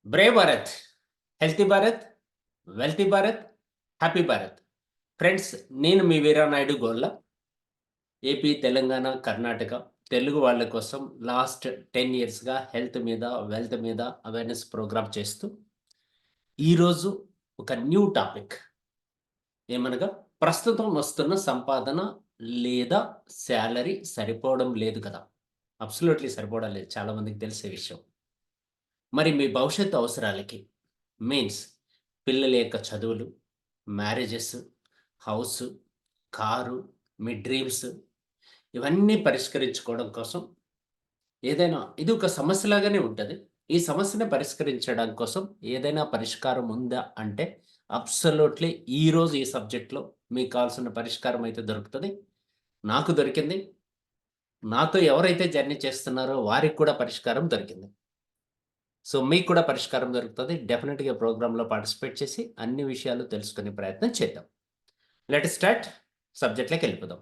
Brave Bharat, healthy Bharat, wealthy Bharat, happy Bharat. Friends, నేను మీ Veeranaidu గోళ్ళ. AP, Telangana, Karnataka Telugu వాళ్ళ కోసం లాస్ట్ 10 ఇయర్స్‌గా హెల్త్ మీద, వెల్త్ మీద అవేర్‌నెస్ ప్రోగ్రామ్ చేస్తూ, ఈరోజు ఒక న్యూ టాపిక్ ఏమనగా ప్రస్తుతం వస్తున్న సంపాదన లేదా సాలరీ సరిపోవడం లేదు కదా! అబ్సల్యూట్‌లీ సరిపోవడం లేదు. చాలా మందికి తెలిసే విషయం. మరి మీ భవిష్యత్తు అవసరాలకి మీన్స్ పిల్లల యొక్క చదువులు, మ్యారేజెస్, హౌసు, కారు, మీ డ్రీమ్స్ ఇవన్నీ పరిష్కరించుకోవడం కోసం ఏదైనా ఇది ఒక సమస్యలాగానే ఉంటది. ఈ సమస్యని పరిష్కరించడం కోసం ఏదైనా పరిష్కారం ఉందా అంటే అబ్సల్యూట్‌లీ ఈరోజు ఈ సబ్జెక్ట్‌లో మీకు కావాల్సిన పరిష్కారం అయితే దొరుకుతది. నాకు దొరికింది. నాతో ఎవరైతే జర్నీ చేస్తున్నారో వారికి కూడా పరిష్కారం దొరికింది. సో, మీకు కూడా పరిష్కారం దొరుకుతది. డెఫినిట్‌గా ప్రోగ్రామ్‌లో పార్టిసిపేట్ చేసి అన్ని విషయాలు తెలుసుకునే ప్రయత్నం చేద్దాం. Let us start. సబ్జెక్ట్‌లోకెళ్ళిపోదాం.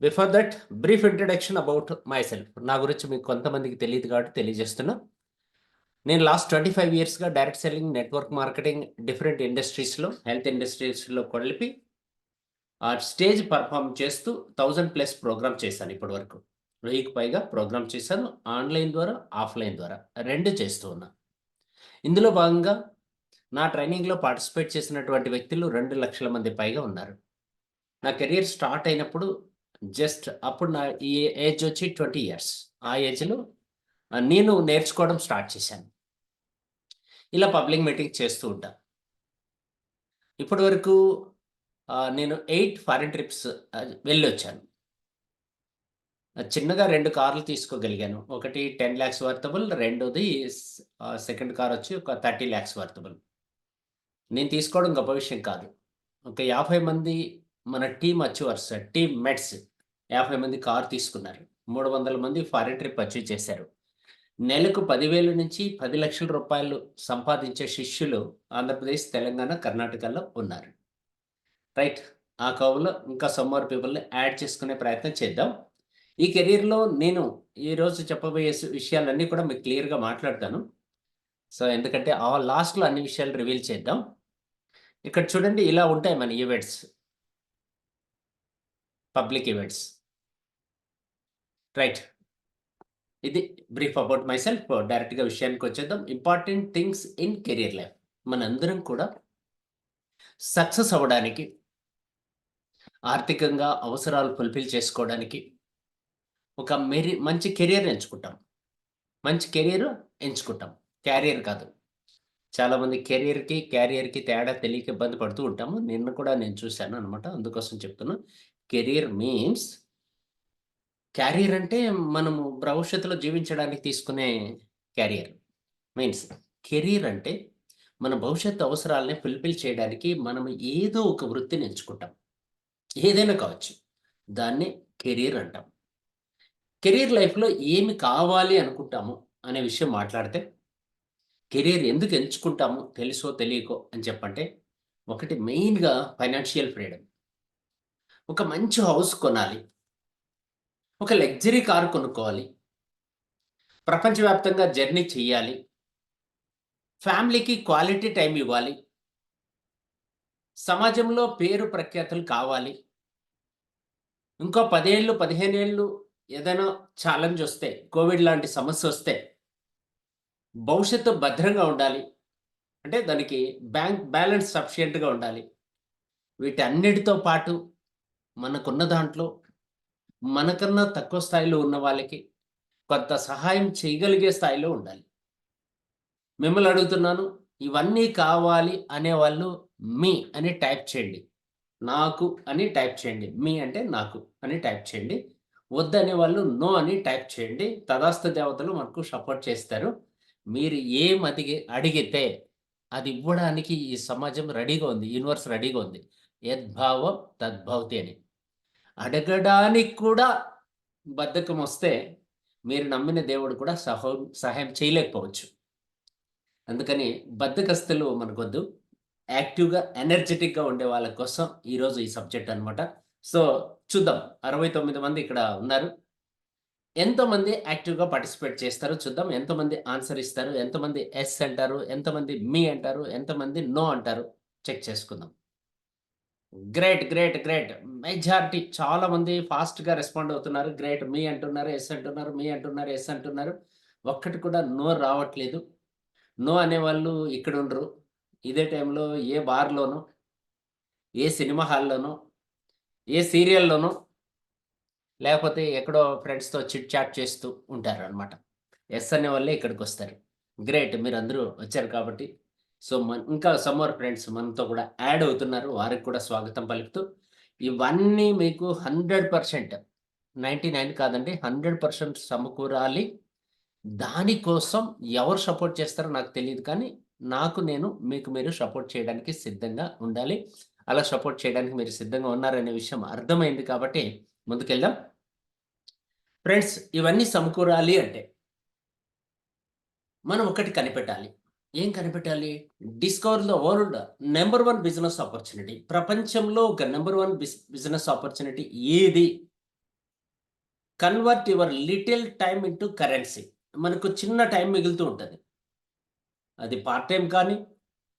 Before that brief introduction about myself. నా గురించి మీకు కొంతమందికి తెలీదు కాబట్టి తెలియజేస్తున్నా. నేను లాస్ట్ 25 ఇయర్స్‌గా direct selling, network marketing different ఇండస్ట్రీస్‌లో, హెల్త్ ఇండస్ట్రీస్‌లో కలిపి స్టేజ్ పెర్ఫార్మ్ చేస్తూ 1000+ ప్రోగ్రామ్ చేశాను ఇప్పటివరకు. 1000కి పైగా ప్రోగ్రామ్ చేశాను. ఆన్‌లైన్ ద్వారా, ఆఫ్‌లైన్ ద్వారా 2 చేస్తూ ఉన్నా. ఇందులో భాగంగా నా ట్రైనింగ్‌లో పార్టిసిపేట్ చేసినటువంటి వ్యక్తులు 2,00,000 మంది పైగా ఉన్నారు. నా కెరియర్ స్టార్ట్ అయినప్పుడు అప్పుడు నా ఈ ఏజ్ వచ్చి 20 ఇయర్స్. ఆ ఏజ్‌లో నేను నేర్చుకోవడం స్టార్ట్ చేశాను. ఇలా పబ్లిక్ మీటింగ్ చేస్తూ ఉంటా. ఇప్పటి వరకు నేను 8 ఫారిన్ ట్రిప్స్ వెళ్ళొచ్చాను. చిన్నగా 2 కార్లు తీసుకోగలిగాను. ఒకటి 10,00,000 వర్తబుల్, రెండోది సెకండ్ కార్ వచ్చి ఒక 30,00,000 వర్తబుల్. నేను తీసుకోవడం గొప్ప విషయం కాదు. ఒక 50 మంది మన టీమ్ అచీవర్స్, టీమ్ మెట్స్ 50 మంది కార్ తీసుకున్నారు. 300 మంది ఫారిన్ ట్రిప్ అచీవ్ చేశారు. నెలకు 10,000 నుంచి 10,00,000 రూపాయలు సంపాదించే శిష్యులు ఆంధ్రప్రదేశ్, తెలంగాణ, కర్ణాటకలో ఉన్నారు. రైట్. ఆ కోవలో ఇంకా సమ్ మోర్ పీపుల్‌ని యాడ్ చేసుకునే ప్రయత్నం చేద్దాం. ఈ కెరియర్‌లో నేను ఈరోజు చెప్పబోయే విషయాలన్నీ కూడా మీకు క్లియర్‌గా మాట్లాడతాను. సో, ఎందుకంటే లాస్ట్‌లో అన్ని విషయాలు రివీల్ చేద్దాం. ఇక్కడ చూడండి ఇలా ఉంటాయి మన ఈవెంట్స్. Public events. రైట్. ఇది బ్రీఫ్ అబౌట్ మైసెల్ఫ్. డైరెక్ట్‌గా విషయానికొచ్చేద్దాం. Important things in career life. మనందరం కూడా సక్సెస్ అవ్వడానికి, ఆర్థికంగా అవసరాలు ఫుల్‌ఫిల్ చేసుకోవడానికి ఒక మంచి కెరియర్ ఎంచుకుంటాం. మంచి కెరియర్ ఎంచుకుంటాం. క్యారియర్ కాదు. చాలామంది కెరియర్‌కి, క్యారియర్‌కి తేడా తెలియక ఇబ్బంది పడుతూ ఉంటాము. నేను చూసాను అనమాట. అందుకోసం చెప్తున్నా. కెరియర్ మీన్స్ క్యారియర్ అంటే మనము భవిష్యత్తులో జీవించడానికి తీసుకునే క్యారియర్. మీన్స్ కెరీర్ అంటే మన భవిష్యత్తు అవసరాల్ని ఫుల్‌ఫిల్ చేయడానికి మనం ఏదో ఒక వృత్తిని ఎంచుకుంటాం. ఏదైనా కావచ్చు. దాన్ని కెరీర్ అంటాం. కెరీర్ లైఫ్‌లో ఏమి కావాలి అనుకుంటాము అనే విషయం మాట్లాడితే, కెరీర్ ఎందుకు ఎంచుకుంటాము తెలుసో తెలియకో అని చెప్పంటే, ఒకటి మెయిన్‌గా ఫైనాన్షియల్ ఫ్రీడమ్. ఒక మంచి హౌస్ కొనాలి. ఒక లగ్జరీ కార్ కొనుక్కోవాలి. ప్రపంచవ్యాప్తంగా జర్నీ చేయాలి. ఫ్యామిలీకి క్వాలిటీ టైమ్ ఇవ్వాలి. సమాజంలో పేరు ప్రఖ్యాతులు కావాలి. ఇంకో 10 ఏళ్ళు, 15 ఏళ్ళు ఏదైనా ఛాలెంజ్ వస్తే, కోవిడ్ లాంటి సమస్యొస్తే భవిష్యత్తు భద్రంగా ఉండాలి. అంటే దానికి బ్యాంక్ బ్యాలెన్స్ సఫిషియెంట్‌గా ఉండాలి. వీటన్నిటితో పాటు మనకున్న దాంట్లో మనకన్నా తక్కువ స్థాయిలో ఉన్న వాళ్ళకి కొంత సహాయం చేయగలిగే స్థాయిలో ఉండాలి. మిమ్మల్ని అడుగుతున్నాను, ఇవన్నీ కావాలి అనేవాళ్ళు మీ అని టైప్ చేయండి. నాకు అని టైప్ చేయండి. మీ అంటే నాకు అని టైప్ చేయండి. వద్దనేవాళ్ళు నో అని టైప్ చేయండి. తదాస్తు దేవతలు మనకు సపోర్ట్ చేస్తారు. మీరు అడిగితే అది ఇవ్వడానికి ఈ సమాజం రెడీగా ఉంది. యూనివర్స్ రెడీగా ఉంది. యద్భావం తద్భవతి అని. అడగడానికి కూడా బద్ధకమొస్తే మీరు నమ్మిన దేవుడు కూడా సహాయం చేయలేకపోవచ్చు. అందుకని బద్ధకస్తులు మనకొద్దు. యాక్టివ్‌గా, ఎనర్జిటిక్‌గా ఉండే వాళ్ళ కోసం ఈరోజు ఈ సబ్జెక్ట్ అనమాట. సో, చూద్దాం. 69 మంది ఇక్కడ ఉన్నారు. ఎంతమంది యాక్టివ్‌గా పార్టిసిపేట్ చేస్తారో చూద్దాం. ఎంతమంది ఆన్సర్ ఇస్తారు? ఎంతమంది యెస్ అంటారు? ఎంతమంది మీ అంటారు? ఎంతమంది నో అంటారు? చెక్ చేసుకుందాం. గ్రేట్. గ్రేట్. గ్రేట్. మెజారిటీ చాలా మంది ఫాస్ట్‌గా రెస్పాండ్ అవుతున్నారు. గ్రేట్. మీ అంటున్నారు, యెస్ అంటున్నారు, మీ అంటున్నారు, యెస్ అంటున్నారు. ఒక్కటి కూడా నో రావట్లేదు. నో అనేవాళ్ళు ఇక్కడుండరు. ఇదే టైంలో ఏ బార్‌లోనో, ఏ సినిమా హాల్‌లోనో, ఏ సీరియల్‌లోనో లేకపోతే ఎక్కడో ఫ్రెండ్స్‌తో చిట్ చాట్ చేస్తూ ఉంటారనమాట. యెస్ అనేవాళ్ళే ఇక్కడికొస్తారు. గ్రేట్ మీరందరూ వచ్చారు కాబట్టి. సో, ఇంకా సమ్ మోర్ ఫ్రెండ్స్ మనతో కూడా యాడ్ అవుతున్నారు. వారికి కూడా స్వాగతం పలుకుతూ, ఇవన్నీ మీకు 100% 99 కాదండి. 100% సమకూరాలి. దానికోసం ఎవరు సపోర్ట్ చేస్తారో నాకు తెలీదు కానీ, నాకు నేను, మీకు మీరు సపోర్ట్ చేయడానికి సిద్ధంగా ఉండాలి. అలా సపోర్ట్ చేయడానికి మీరు సిద్ధంగా ఉన్నారనే విషయం అర్థమైంది కాబట్టి ముందుకెళ్దాం. ఫ్రెండ్స్ ఇవన్నీ సమకూరాలి అంటే, మనం ఒకటి కనిపెట్టాలి. ఏం కనిపెట్టాలి? Discover the world number 1 business opportunity. ప్రపంచంలో ఒక నంబర్ 1 బిజినెస్ ఆపర్చునిటీ ఏది? Convert your little time into currency. మనకు చిన్న టైం మిగులుతూ ఉంటది. అది పార్ట్ టైమ్ కానీ,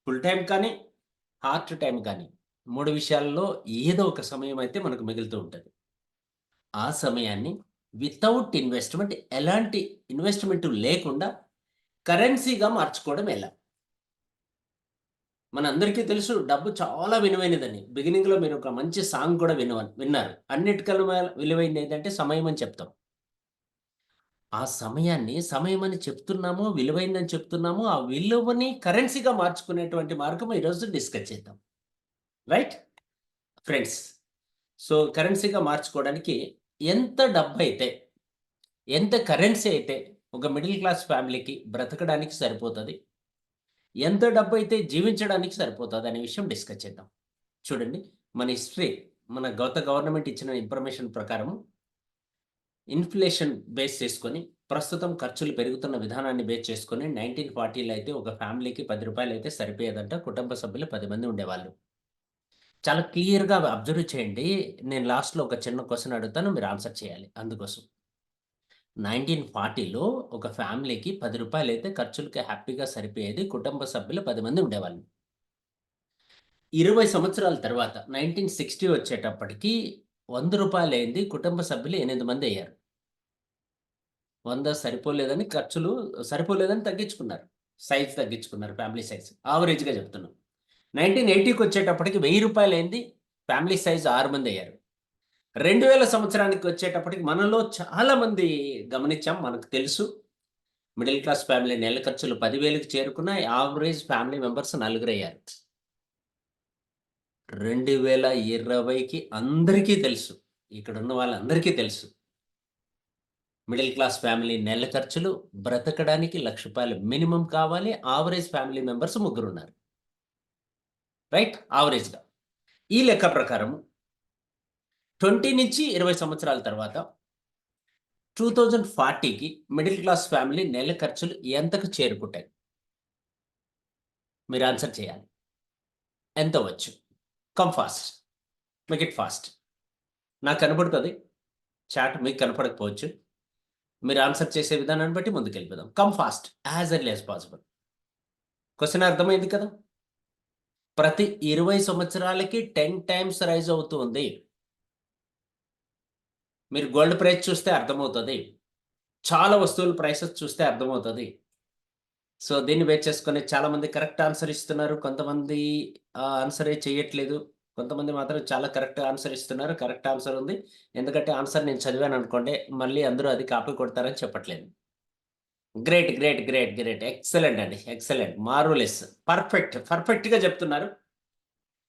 ఫుల్ టైమ్ కానీ, హార్ట్ టైమ్ కానీ. 3 విషయాల్లో ఏదో ఒక సమయం అయితే మనకు మిగులుతూ ఉంటది. ఆ సమయాన్ని వితౌట్ ఇన్వెస్ట్‌మెంట్ ఎలాంటి ఇన్వెస్ట్‌మెంట్ లేకుండా కరెన్సీగా మార్చుకోవడం ఎలా? మనందరికీ తెలుసు డబ్బు చాలా విలువైనదని. బిగినింగ్‌లో మీరు ఒక మంచి సాంగ్ కూడా విన్నారు. అన్నిటికన్నా విలువైనది ఏదంటే సమయం అని చెప్తాం. ఆ సమయాన్ని సమయమని చెప్తున్నామో, విలువైందని చెప్తున్నామో, ఆ విలువని కరెన్సీగా మార్చుకునేటువంటి మార్గం ఈరోజు డిస్కస్ చేద్దాం. రైట్? ఫ్రెండ్స్. సో, కరెన్సీగా మార్చుకోవడానికి ఎంత డబ్బైతే, ఎంత కరెన్సీ అయితే ఒక మిడిల్ క్లాస్ ఫ్యామిలీకి బ్రతకడానికి సరిపోతది? ఎంత డబ్బైతే జీవించడానికి సరిపోతదనే విషయం డిస్కస్ చేద్దాం. చూడండి మన హిస్టరీ, మన గవర్నమెంట్ ఇచ్చిన ఇన్ఫర్మేషన్ ప్రకారం ఇన్‌ఫ్లేషన్ బేస్ చేసుకొని, ప్రస్తుతం ఖర్చులు పెరుగుతున్న విధానాన్ని బేస్ చేసుకొని 1940లో అయితే ఒక ఫ్యామిలీకి రూ. 10 అయితే సరిపోయేదంట. కుటుంబ సభ్యులు 10 మంది ఉండేవాళ్ళు. చాలా క్లియర్‌గా అబ్జర్వ్ చేయండి. నేను లాస్ట్‌లో ఒక చిన్న క్వెషన్ అడుగుతాను. మీరు ఆన్సర్ చేయాలి అందుకోసం. 1940లో ఒక ఫ్యామిలీకి రూ. 10 అయితే ఖర్చులకి హ్యాపీగా సరిపోయేది. కుటుంబ సభ్యులు 10 మంది ఉండేవాళ్ళు. 20 సంవత్సరాల తర్వాత 1960 వచ్చేటప్పటికి రూ. 100 అయింది. కుటుంబ సభ్యులు 8 మందయ్యారు. 100 సరిపోలేదని ఖర్చులు సరిపోలేదని తగ్గించుకున్నారు. సైజ్ తగ్గించుకున్నారు ఫ్యామిలీ సైజ్. యావరేజ్‌గా చెప్తున్నాం. 1980కొచ్చేటప్పటికి రూ. 1000 అయింది. Family size 6 మందయ్యారు. 2000 సంవత్సరానికి వచ్చేటప్పటికి మనలో చాలా మంది గమనించాం. మనకు తెలుసు. మిడిల్ క్లాస్ ఫ్యామిలీ నెల ఖర్చులు 10,000కి చేరుకున్నాయి. యావరేజ్ ఫ్యామిలీ మెంబర్స్ నలుగురయ్యారు. 2020కి అందరికీ తెలుసు. ఇక్కడున్న వాళ్ళందరికీ తెలుసు. మిడిల్ క్లాస్ ఫ్యామిలీ నెల ఖర్చులు బ్రతకడానికి రూ. 1,00,000 మినిమమ్ కావాలి. యావరేజ్ ఫ్యామిలీ మెంబర్స్ ముగ్గురున్నారు. రైట్? యావరేజ్‌గా. ఈ లెక్క ప్రకారం 20-20 సంవత్సరాల తర్వాత 2040కి మిడిల్ క్లాస్ ఫ్యామిలీ నెల ఖర్చులు ఎంతకు చేరుకుంటాయి? మీరు ఆన్సర్ చేయాలి. ఎంతవ్వచ్చు? Come fast. Make it fast. నాకు కనపడుతది. చాట్ మీకు కనపడకపోవచ్చు. మీరు ఆన్సర్ చేసే విధానాన్ని బట్టి ముందుకెళ్ళిపోదాం. Come fast. As early as possible. Question అర్థమైంది కదా! ప్రతి 20 సంవత్సరాలకి 10 టైమ్స్ రైజ్ అవుతూ ఉంది. మీరు గోల్డ్ ప్రైస్ చూస్తే అర్థమవుతది. చాలా వస్తువుల ప్రైసెస్ చూస్తే అర్థమవుతది. సో, దీన్ని బేస్ చేసుకొని చాలామంది కరెక్ట్ ఆన్సర్ ఇస్తున్నారు. కొంతమంది ఆన్సరే చేయట్లేదు. కొంతమంది మాత్రం చాలా కరెక్ట్ ఆన్సర్ ఇస్తున్నారు. కరెక్ట్ ఆన్సర్ ఉంది. ఎందుకంటే ఆన్సర్ నేను చదివాననుకోండి, మళ్ళీ అందరూ అది కాపీ కొడతారని చెప్పట్లేదు. Great. Great. Great. Great. Excellent అండి. ఎక్సలెంట్. మార్వెలస్. పర్ఫెక్ట్. పర్ఫెక్ట్‌గా చెప్తున్నారు.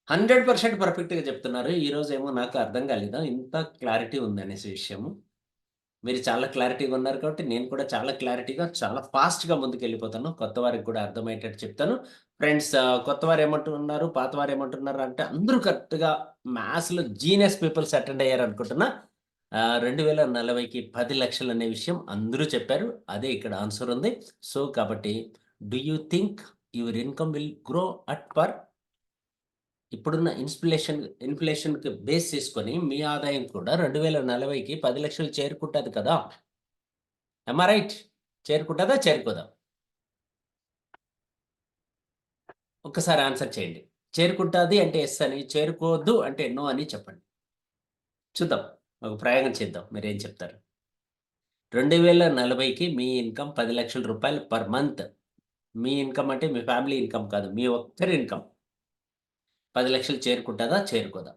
100% పర్ఫెక్ట్‌గా చెప్తున్నారు. ఈరోజేమో నాకు అర్థం కాలేదు. ఇంత క్లారిటీ ఉందనేసి విషయము. మీరు చాలా క్లారిటీగా ఉన్నారు కాబట్టి, నేను కూడా చాలా క్లారిటీగా, చాలా ఫాస్ట్‌గా ముందుకెళ్ళిపోతాను. కొత్త వారికి కూడా అర్థమయ్యేటట్టు చెప్తాను. ఫ్రెండ్స్ కొత్తవారేమంటున్నారు, పాతవారేమంటున్నారు అంటే అందరూ కరెక్ట్‌గా మ్యాథ్స్‌లో జీనియస్ పీపుల్స్ అటెండ్ అయ్యారనుకుంటున్నా. 2040కి 10,00,000 అనే విషయం అందరూ చెప్పారు. అదే ఇక్కడ ఆన్సర్ ఉంది. సో, కాబట్టి do you think your income will grow at per ఇప్పుడున్న ఇన్‌ఫ్లేషన్‌కి బేస్ చేసుకొని మీ ఆదాయం కూడా 2040కి 10,00,000 చేరుకుంటది కదా! ఎమ్ ఐ రైట్? చేరుకుంటుందా? చేరుకోదా? ఒక్కసారి ఆన్సర్ చేయండి. చేరుకుంటాది అంటే ఎస్ అని, చేరుకోవద్దు అంటే నో అని చెప్పండి. చూద్దాం. ఒక ప్రయోగం చేద్దాం. మీరేం చెప్తారు? 2040కి మీ ఇన్‌కమ్ రూ. 10,00,000 పర్ మంత్. మీ ఇన్‌కమ్ అంటే మీ ఫ్యామిలీ ఇన్‌కమ్ కాదు. మీ ఒక్కరి ఇన్‌కమ్. 10,00,000 చేరుకుంటాదా? చేరుకోదా?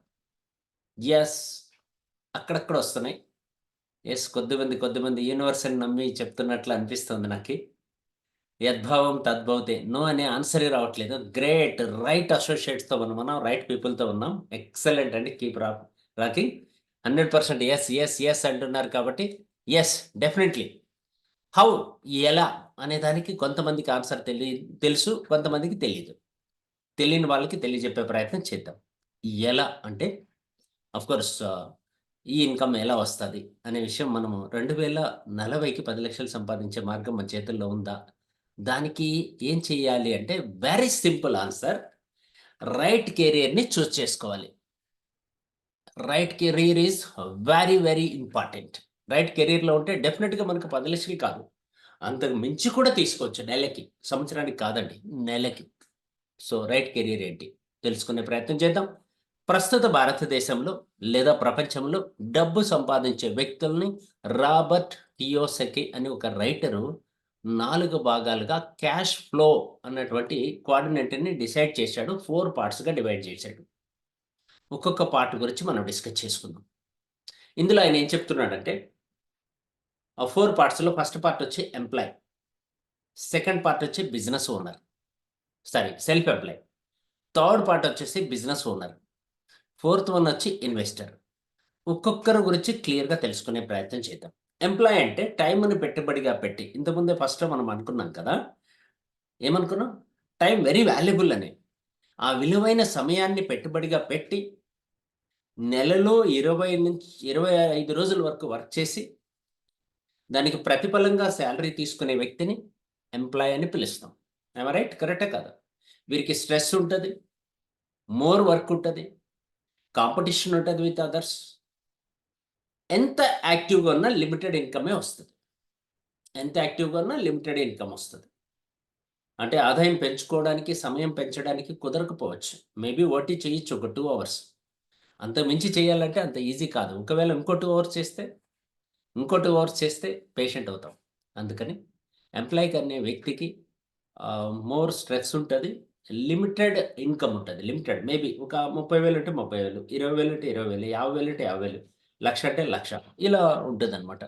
యెస్. అక్కడక్కడ వస్తున్నాయి. యెస్. కొద్దిమంది యూనివర్స్‌ని నమ్మి చెప్తున్నట్లు అనిపిస్తుంది నాకి. యద్భావం తద్భవతే. నో అనే ఆన్సరే రావట్లేదు. గ్రేట్. రైట్ అసోసియేట్స్‌తో మనం రైట్ పీపుల్‌తో ఉన్నాం. ఎక్సలెంట్ అండి. Keep rocking. 100% yes, yes, yes అంటున్నారు కాబట్టి యెస్. డెఫినైట్‌లీ. హౌ? ఎలా? అనే దానికి కొంతమందికి ఆన్సర్ తెలుసు. కొంతమందికి తెలీదు. తెలియని వాళ్ళకి తెలియజెప్పే ప్రయత్నం చేద్దాం. ఎలా అంటే ఆఫ్‌కోర్స్ ఈ ఇన్‌కమ్ ఎలా వస్తది అనే విషయం మనము 2040కి 10,00,000 సంపాదించే మార్గం మన చేతుల్లో ఉందా? దానికి ఏం చేయాలి అంటే వెరీ సింపుల్ ఆన్సర్. రైట్ కెరియర్‌ని చూజ్ చేసుకోవాలి. Right career is very important. Right కెరియర్‌లో ఉంటే డెఫినిట్‌గా మనకు 10,00,000 కాదు. అంతకు మించి కూడా తీసుకోవచ్చు నెలకి. సంవత్సరానికి కాదండి. నెలకి. సో, రైట్ కెరియర్ ఏంటి? తెలుసుకునే ప్రయత్నం చేద్దాం. ప్రస్తుత భారతదేశంలో లేదా ప్రపంచంలో డబ్బు సంపాదించే వ్యక్తుల్ని రాబర్ట్ కియోసకి అని ఒక రైటరు 4 భాగాలుగా క్యాష్ ఫ్లో అన్నటువంటి కోఆర్డినేటర్‌ని డిసైడ్ చేశాడు. 4 పార్ట్స్‌గా డివైడ్ చేశాడు. ఒక్కొక్క పార్ట్ గురించి మనం డిస్కస్ చేసుకుందాం. ఇందులో ఆయన ఏం చెప్తున్నాడంటే, ఆ 4 పార్ట్స్‌లో ఫస్ట్ పార్ట్ వచ్చి ఎంప్లాయ్. సెకండ్ పార్ట్ వచ్చి business owner. Sorry, self employee. Third part వచ్చేసి బిజినెస్ ఓనర్. ఫోర్త్ వన్ వచ్చి ఇన్వెస్టర్. ఒక్కొక్కరి గురించి క్లియర్‌గా తెలుసుకునే ప్రయత్నం చేద్దాం. ఎంప్లాయ్ అంటే టైమ్‌ని పెట్టుబడిగా పెట్టి ఇంతకుముందే ఫస్ట్‌లో మనం అనుకున్నాం కదా! ఏమనుకున్నాం? టైమ్ వెరీ వాల్యుబుల్ అని. ఆ విలువైన సమయాన్ని పెట్టుబడిగా పెట్టి నెలలో 25 రోజుల వరకు వర్క్ చేసి దానికి ప్రతిఫలంగా సాలరీ తీసుకునే వ్యక్తిని ఎంప్లాయ్ అని పిలుస్తాం. Am I right? కరెక్టా కాదా? వీరికి స్ట్రెస్ ఉంటది. మోర్ వర్క్ ఉంటది. కాంపిటీషన్ ఉంటది విత్ అదర్స్. ఎంత యాక్టివ్‌గా ఉన్నా లిమిటెడ్ ఇన్‌కమే వస్తది. ఎంత యాక్టివ్‌గా ఉన్నా లిమిటెడ్ ఇన్‌కమ్ వస్తది. అంటే ఆదాయం పెంచుకోవడానికి, సమయం పెంచడానికి కుదరకపోవచ్చు. మేబీ ఓటీ చేయొచ్చు ఒక 2 అవర్స్. అంతకు మించి చేయాలంటే అంత ఈజీ కాదు. ఒకవేళ ఇంకో 2 అవర్స్ చేస్తే, ఇంకో 2 అవర్స్ చేస్తే పేషెంట్ అవుతాం. అందుకని ఎంప్లాయీ అనే వ్యక్తికి మోర్ స్ట్రెస్ ఉంటది. లిమిటెడ్ ఇన్‌కమ్ ఉంటది. లిమిటెడ్ మేబీ ఒక 30,000 అంటే 30,000, 20,000 అంటే 20,000, 50,000 అంటే 50,000, 1,00,000 అంటే 1,00,000 ఇలా ఉంటదనమాట.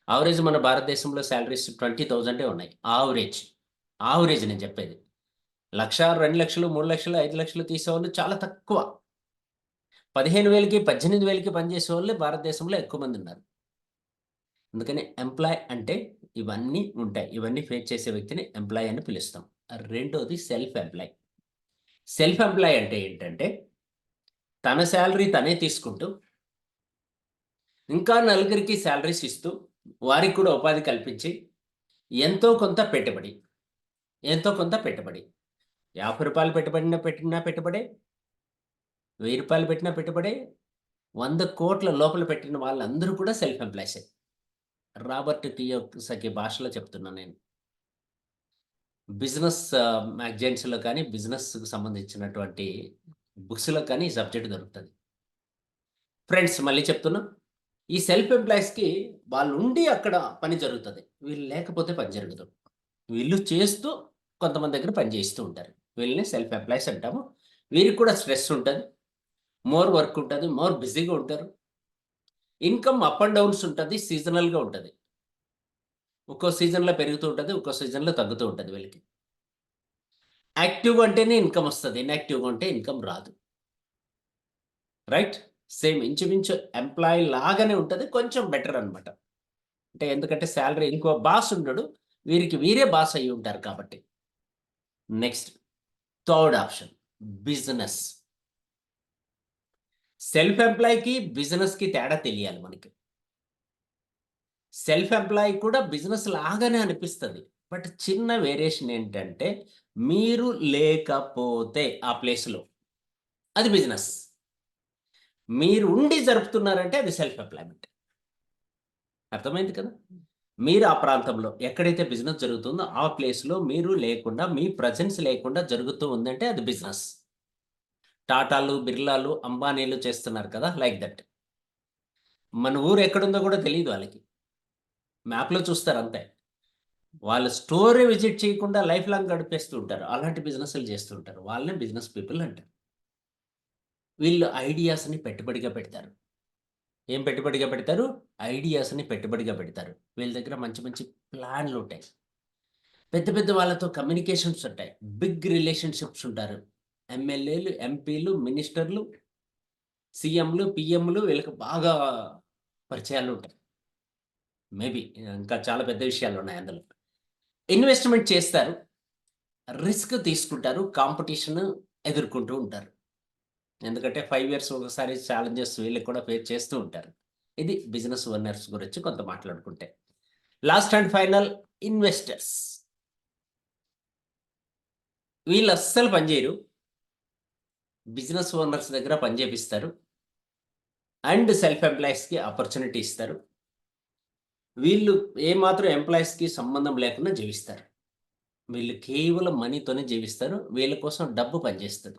యావరేజ్ మన భారతదేశంలో సాలరీస్ 20,000 ఉన్నాయి. యావరేజ్. యావరేజ్ నేను చెప్పేది. 1,00,000, 2,00,000, 3,00,000, 5,00,000 తీసేవాళ్ళు చాలా తక్కువ. 15,000కి, 18,000కి పనిచేసేవాళ్ళే భారతదేశంలో ఎక్కువ మందున్నారు. అందుకని ఎంప్లాయ్ అంటే ఇవన్నీ ఉంటాయి. ఇవన్నీ ఫేస్ చేసే వ్యక్తిని ఎంప్లాయ్ అని పిలుస్తాం. రెండోది సెల్ఫ్ ఎంప్లాయ్. సెల్ఫ్ ఎంప్లాయ్ అంటే ఏంటంటే, తన సాలరీ తనే తీసుకుంటూ, ఇంకా నలుగురికి సాలరీస్ ఇస్తూ, వారికి కూడా ఉపాధి కల్పించి, ఎంతో కొంత పెట్టుబడి, ఎంతో కొంత పెట్టుబడి. రూ. 50 పెట్టినా పెట్టుబడే, రూ. 1000 పెట్టినా పెట్టుబడే, 100,00,00,000 లోపల పెట్టిన వాళ్ళందరూ కూడా సెల్ఫ్ ఎంప్లాయ్సే. రాబర్ట్ కియోసకి భాషలో చెప్తున్నా నేను. బిజినెస్ మ్యాగజైన్స్‌లో కానీ, బిజినెస్‌కి సంబంధించినటువంటి బుక్స్‌లో కానీ ఈ సబ్జెక్ట్ దొరుకుతది. ఫ్రెండ్స్ మళ్ళీ చెప్తున్నా. ఈ సెల్ఫ్ ఎంప్లాయీస్‌కి వాళ్ళుండి అక్కడ పని జరుగుతది. వీళ్ళు లేకపోతే పని జరగదు. వీళ్ళు చేస్తూ కొంతమంది దగ్గర పని చేయిస్తూ ఉంటారు. వీళ్ళని సెల్ఫ్ ఎంప్లాయీస్ అంటాము. వీరికి కూడా స్ట్రెస్ ఉంటది. మోర్ వర్క్ ఉంటది. మోర్ బిజీగా ఉంటారు. ఇన్‌కమ్ అప్ అండ్ డౌన్స్ ఉంటది. సీజనల్‌గా ఉంటది. ఒక్కో సీజన్‌లో పెరుగుతూ ఉంటది. ఒక్కో సీజన్‌లో తగ్గుతూ ఉంటది వీళ్ళకి. యాక్టివ్‌గా ఉంటేనే ఇన్‌కమ్ వస్తది. ఇన్‌యాక్టివ్‌గా ఉంటే ఇన్‌కమ్ రాదు. రైట్? సేమ్ ఇంచుమించు ఎంప్లాయీ లాగానే ఉంటది. కొంచెం బెటర్ అన్నమాట. అంటే ఎందుకంటే సాలరీ ఇంకో బాస్ ఉండడు. వీరికి వీరే బాస్ అయ్యి ఉంటారు కాబట్టి. Next third option business. Self ఎంప్లాయ్‌కి, బిజినెస్‌కి తేడా తెలియాలి మనకి. సెల్ఫ్ ఎంప్లాయ్ కూడా బిజినెస్ లాగానే అనిపిస్తది. బట్ చిన్న వేరియేషన్ ఏంటంటే, మీరు లేకపోతే ఆ ప్లేస్‌లో అది బిజినెస్. మీరు ఉండి జరుపుతున్నారంటే అది సెల్ఫ్ ఎంప్లాయ్‌మెంట్. అర్థమైంది కదా! మీరు ఆ ప్రాంతంలో ఎక్కడైతే బిజినెస్ జరుగుతుందో ఆ ప్లేస్‌లో మీరు లేకుండా, మీ ప్రెజెన్స్ లేకుండా జరుగుతూ ఉందంటే అది బిజినెస్. టాటాలు, బిర్లాలు, అంబానీలు చేస్తున్నారు కదా! Like that. మన ఊరు ఎక్కడుందో కూడా తెలీదు వాళ్ళకి. మ్యాప్‌లో చూస్తారంతే. వాళ్ళు స్టోరే విజిట్ చేయకుండా లైఫ్ లాంగ్ గడిపేస్తూ ఉంటారు. అలాంటి బిజినెస్‌లు చేస్తూ ఉంటారు. వాళ్ళనే బిజినెస్ పీపుల్ అంటారు. వీళ్ళు ఐడియాస్‌ని పెట్టుబడిగా పెడతారు. ఏం పెట్టుబడిగా పెడతారు? ఐడియాస్‌ని పెట్టుబడిగా పెడతారు. వీళ్ళ దగ్గర మంచి మంచి ప్లాన్‌లుంటాయి. పెద్ద పెద్ద వాళ్ళతో కమ్యూనికేషన్స్ ఉంటాయి. బిగ్ రిలేషన్‌షిప్స్ ఉంటారు. ఎమ్మెల్యేలు, ఎంపీలు, మినిస్టర్లు, సీఎంలు, పీఎంలు వీళ్ళకి బాగా పరిచయాలుంటాయి. మేబీ ఇంకా చాలా పెద్ద విషయాలున్నాయి అందులో. ఇన్వెస్ట్‌మెంట్ చేస్తారు. రిస్క్ తీసుకుంటారు. కాంపిటీషన్ ఎదుర్కొంటూ ఉంటారు. ఎందుకంటే 5 ఇయర్స్ ఒకసారి ఛాలెంజెస్ వీళ్ళకి కూడా ఫేస్ చేస్తూ ఉంటారు. ఇది బిజినెస్ ఓనర్స్ గురించి కొంత మాట్లాడుకుంటే. Last and final investors. వీళ్ళు అస్సలు పని చేయరు. బిజినెస్ ఓనర్స్ దగ్గర పని చేపిస్తారు. అండ్ సెల్ఫ్ ఎంప్లాయీస్‌కి ఆపర్చునిటీ ఇస్తారు. వీళ్ళు ఏమాత్రం ఎంప్లాయీస్‌కి సంబంధం లేకుండా జీవిస్తారు. వీళ్ళు కేవలం మనీతోనే జీవిస్తారు. వీళ్ళ కోసం డబ్బు పనిచేస్తది.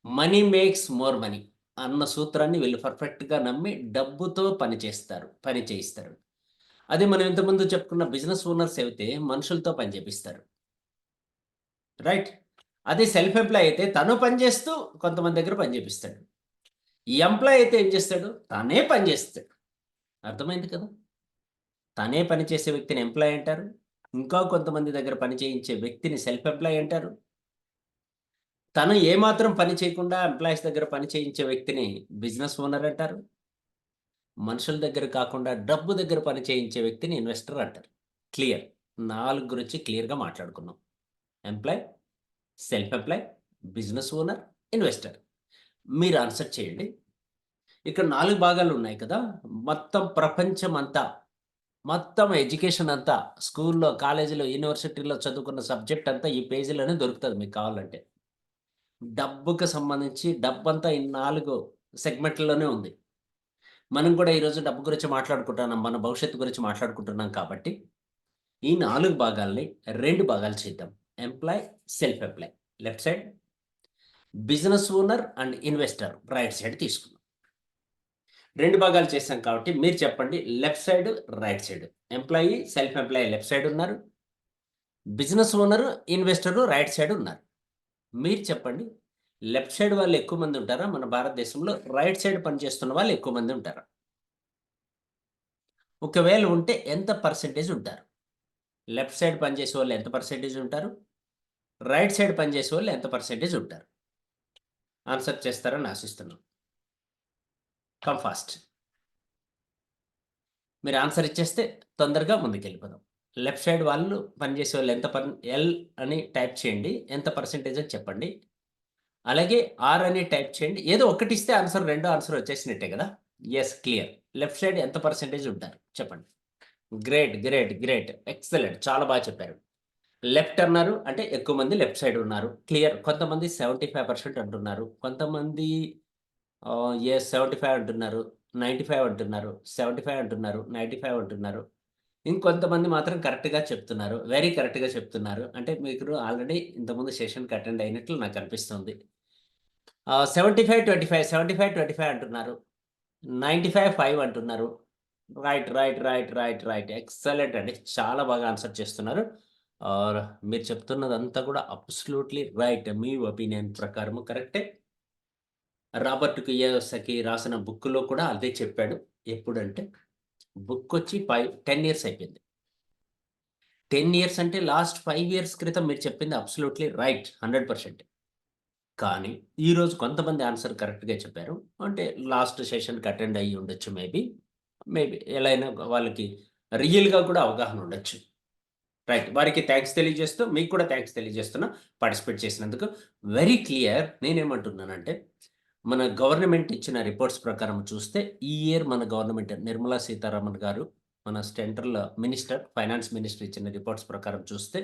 మనీ మేక్స్ మోర్ మనీ అన్న సూత్రాన్ని వీళ్ళు పర్ఫెక్ట్‌గా నమ్మి డబ్బుతో పని చేస్తారు. పని చేయిస్తారు. అదే మనం ఇంతకుముందు చెప్పుకున్న బిజినెస్ ఓనర్స్ అయితే మనుషులతో పని చేపిస్తారు. రైట్? అదే సెల్ఫ్ ఎంప్లాయ్ అయితే తను పని చేస్తూ కొంతమంది దగ్గర పని చేపిస్తాడు. ఈ ఎంప్లాయ్ అయితే ఏం చేస్తాడు? తనే పని చేస్తాడు. అర్థమైంది కదా! తనే పని చేసే వ్యక్తిని ఎంప్లాయ్ అంటారు. ఇంకా కొంతమంది దగ్గర పని చేయించే వ్యక్తిని సెల్ఫ్ ఎంప్లాయ్ అంటారు. తను ఏమాత్రం పని చేయకుండా ఎంప్లాయీస్ దగ్గర పని చేయించే వ్యక్తిని బిజినెస్ ఓనర్ అంటారు. మనుషుల దగ్గర కాకుండా డబ్బు దగ్గర పని చేయించే వ్యక్తిని ఇన్వెస్టర్ అంటారు. క్లియర్. 4 గురించి క్లియర్‌గా మాట్లాడుకున్నాం. Employ, self employ, business owner, investor. మీరు ఆన్సర్ చేయండి. ఇక్కడ 4 భాగాలున్నాయి కదా! మొత్తం ప్రపంచమంతా, మొత్తం ఎడ్యుకేషన్ అంతా స్కూల్‌లో, కాలేజీలో, యూనివర్సిటీలో చదువుకున్న సబ్జెక్ట్ అంతా ఈ పేజీలోనే దొరుకుతది మీకు కావాలంటే. డబ్బుకి సంబంధించి డబ్బంతా ఈ 4 సెగ్మెంట్‌ల్లోనే ఉంది. మనం కూడా ఈరోజు డబ్బు గురించి మాట్లాడుకుంటున్నాం. మన భవిష్యత్తు గురించి మాట్లాడుకుంటున్నాం కాబట్టి, ఈ 4 భాగాల్ని 2 భాగాలు చేద్దాం. Employee, self employee left side, business owner and investor right side తీసుకుందాం. 2 భాగాలు చేశాం కాబట్టి మీరు చెప్పండి left side, right side. Employee, self employee left side ఉన్నారు. Business owner, investor right side ఉన్నారు. మీరు చెప్పండి. లెఫ్ట్ సైడ్ వాళ్ళు ఎక్కువ మంది ఉంటారా? మన భారతదేశంలో రైట్ సైడ్ పనిచేస్తున్న వాళ్ళు ఎక్కువ మంది ఉంటారా? ఒకవేళ ఉంటే ఎంత పర్సెంటేజ్ ఉంటారు? లెఫ్ట్ సైడ్ పనిచేసేవాళ్ళు ఎంత పర్సెంటేజ్ ఉంటారు? రైట్ సైడ్ పనిచేసేవాళ్ళు ఎంత పర్సెంటేజ్ ఉంటారు? ఆన్సర్ చేస్తారని ఆశిస్తున్నాను. Come fast. మీరు ఆన్సర్ ఇచ్చేస్తే తొందరగా ముందుకెళ్ళిపోదాం. లెఫ్ట్ సైడ్ వాళ్ళు పనిచేసేవాళ్ళు ఎంత ఎల్ అని టైప్ చేయండి. ఎంత పర్సెంటేజ్ అని చెప్పండి. అలాగే ఆర్ అని టైప్ చేయండి. ఏదో ఒకటి ఇస్తే ఆన్సర్ రెండో ఆన్సర్ వచ్చేసినట్టే కదా! Yes clear. లెఫ్ట్ సైడ్ ఎంత పర్సెంటేజ్ ఉంటారు? చెప్పండి. గ్రేట్. గ్రేట్. గ్రేట్. ఎక్సలెంట్. చాలా బాగా చెప్పారు. లెఫ్ట్ అన్నారు అంటే ఎక్కువ మంది లెఫ్ట్ సైడ్ ఉన్నారు. క్లియర్. కొంతమంది 75% అంటున్నారు. కొంతమంది యెస్ 75 అంటున్నారు. 95 అంటున్నారు. 75 అంటున్నారు. 95 అంటున్నారు. ఇంకొంతమంది మాత్రం కరెక్ట్‌గా చెప్తున్నారు. వెరీ కరెక్ట్‌గా చెప్తున్నారు. అంటే మీరు ఆల్రెడీ ఇంతకుముందు సెషన్‌కి అటెండ్ అయినట్లు నాకనిపిస్తుంది. 75, 25, 75, 25 అంటున్నారు. 95, 5 అంటున్నారు. Right. Right. Right. Right. Right. Excellent అండి. చాలా బాగా ఆన్సర్ చేస్తున్నారు. ఆహ్, మీరు చెప్తున్నదంతా కూడా అబ్సల్యూట్‌లీ రైట్. మీ ఒపీనియన్ ప్రకారము కరెక్టే. రాబర్ట్ కియోసకి రాసిన బుక్‌లో కూడా అదే చెప్పాడు. ఎప్పుడంటే బుక్కొచ్చి 10 ఇయర్స్ అయిపోయింది. 10 ఇయర్స్ అంటే లాస్ట్ 5 ఇయర్స్ క్రితం మీరు చెప్పింది అబ్సల్యూట్‌లీ రైట్. 100%. కానీ ఈరోజు కొంతమంది ఆన్సర్ కరెక్ట్‌గా చెప్పారు. అంటే లాస్ట్ సెషన్‌కి అటెండ్ అయ్యి ఉండొచ్చు మేబీ. మేబీ ఎలా అయినా వాళ్ళకి రియల్‌గా కూడా అవగాహన ఉండొచ్చు. రైట్. వారికి థాంక్స్ తెలియజేస్తూ, మీకు కూడా థాంక్స్ తెలియజేస్తున్నా పార్టిసిపేట్ చేసినందుకు. Very clear. నేనేమంటున్నానంటే, మన గవర్నమెంట్ ఇచ్చిన రిపోర్ట్స్ ప్రకారం చూస్తే, ఈ ఇయర్ మన గవర్నమెంట్ నిర్మలా సీతారామన్ గారు, మన సెంట్రల్ మినిస్టర్, ఫైనాన్స్ మినిస్టర్ ఇచ్చిన రిపోర్ట్స్ ప్రకారం చూస్తే,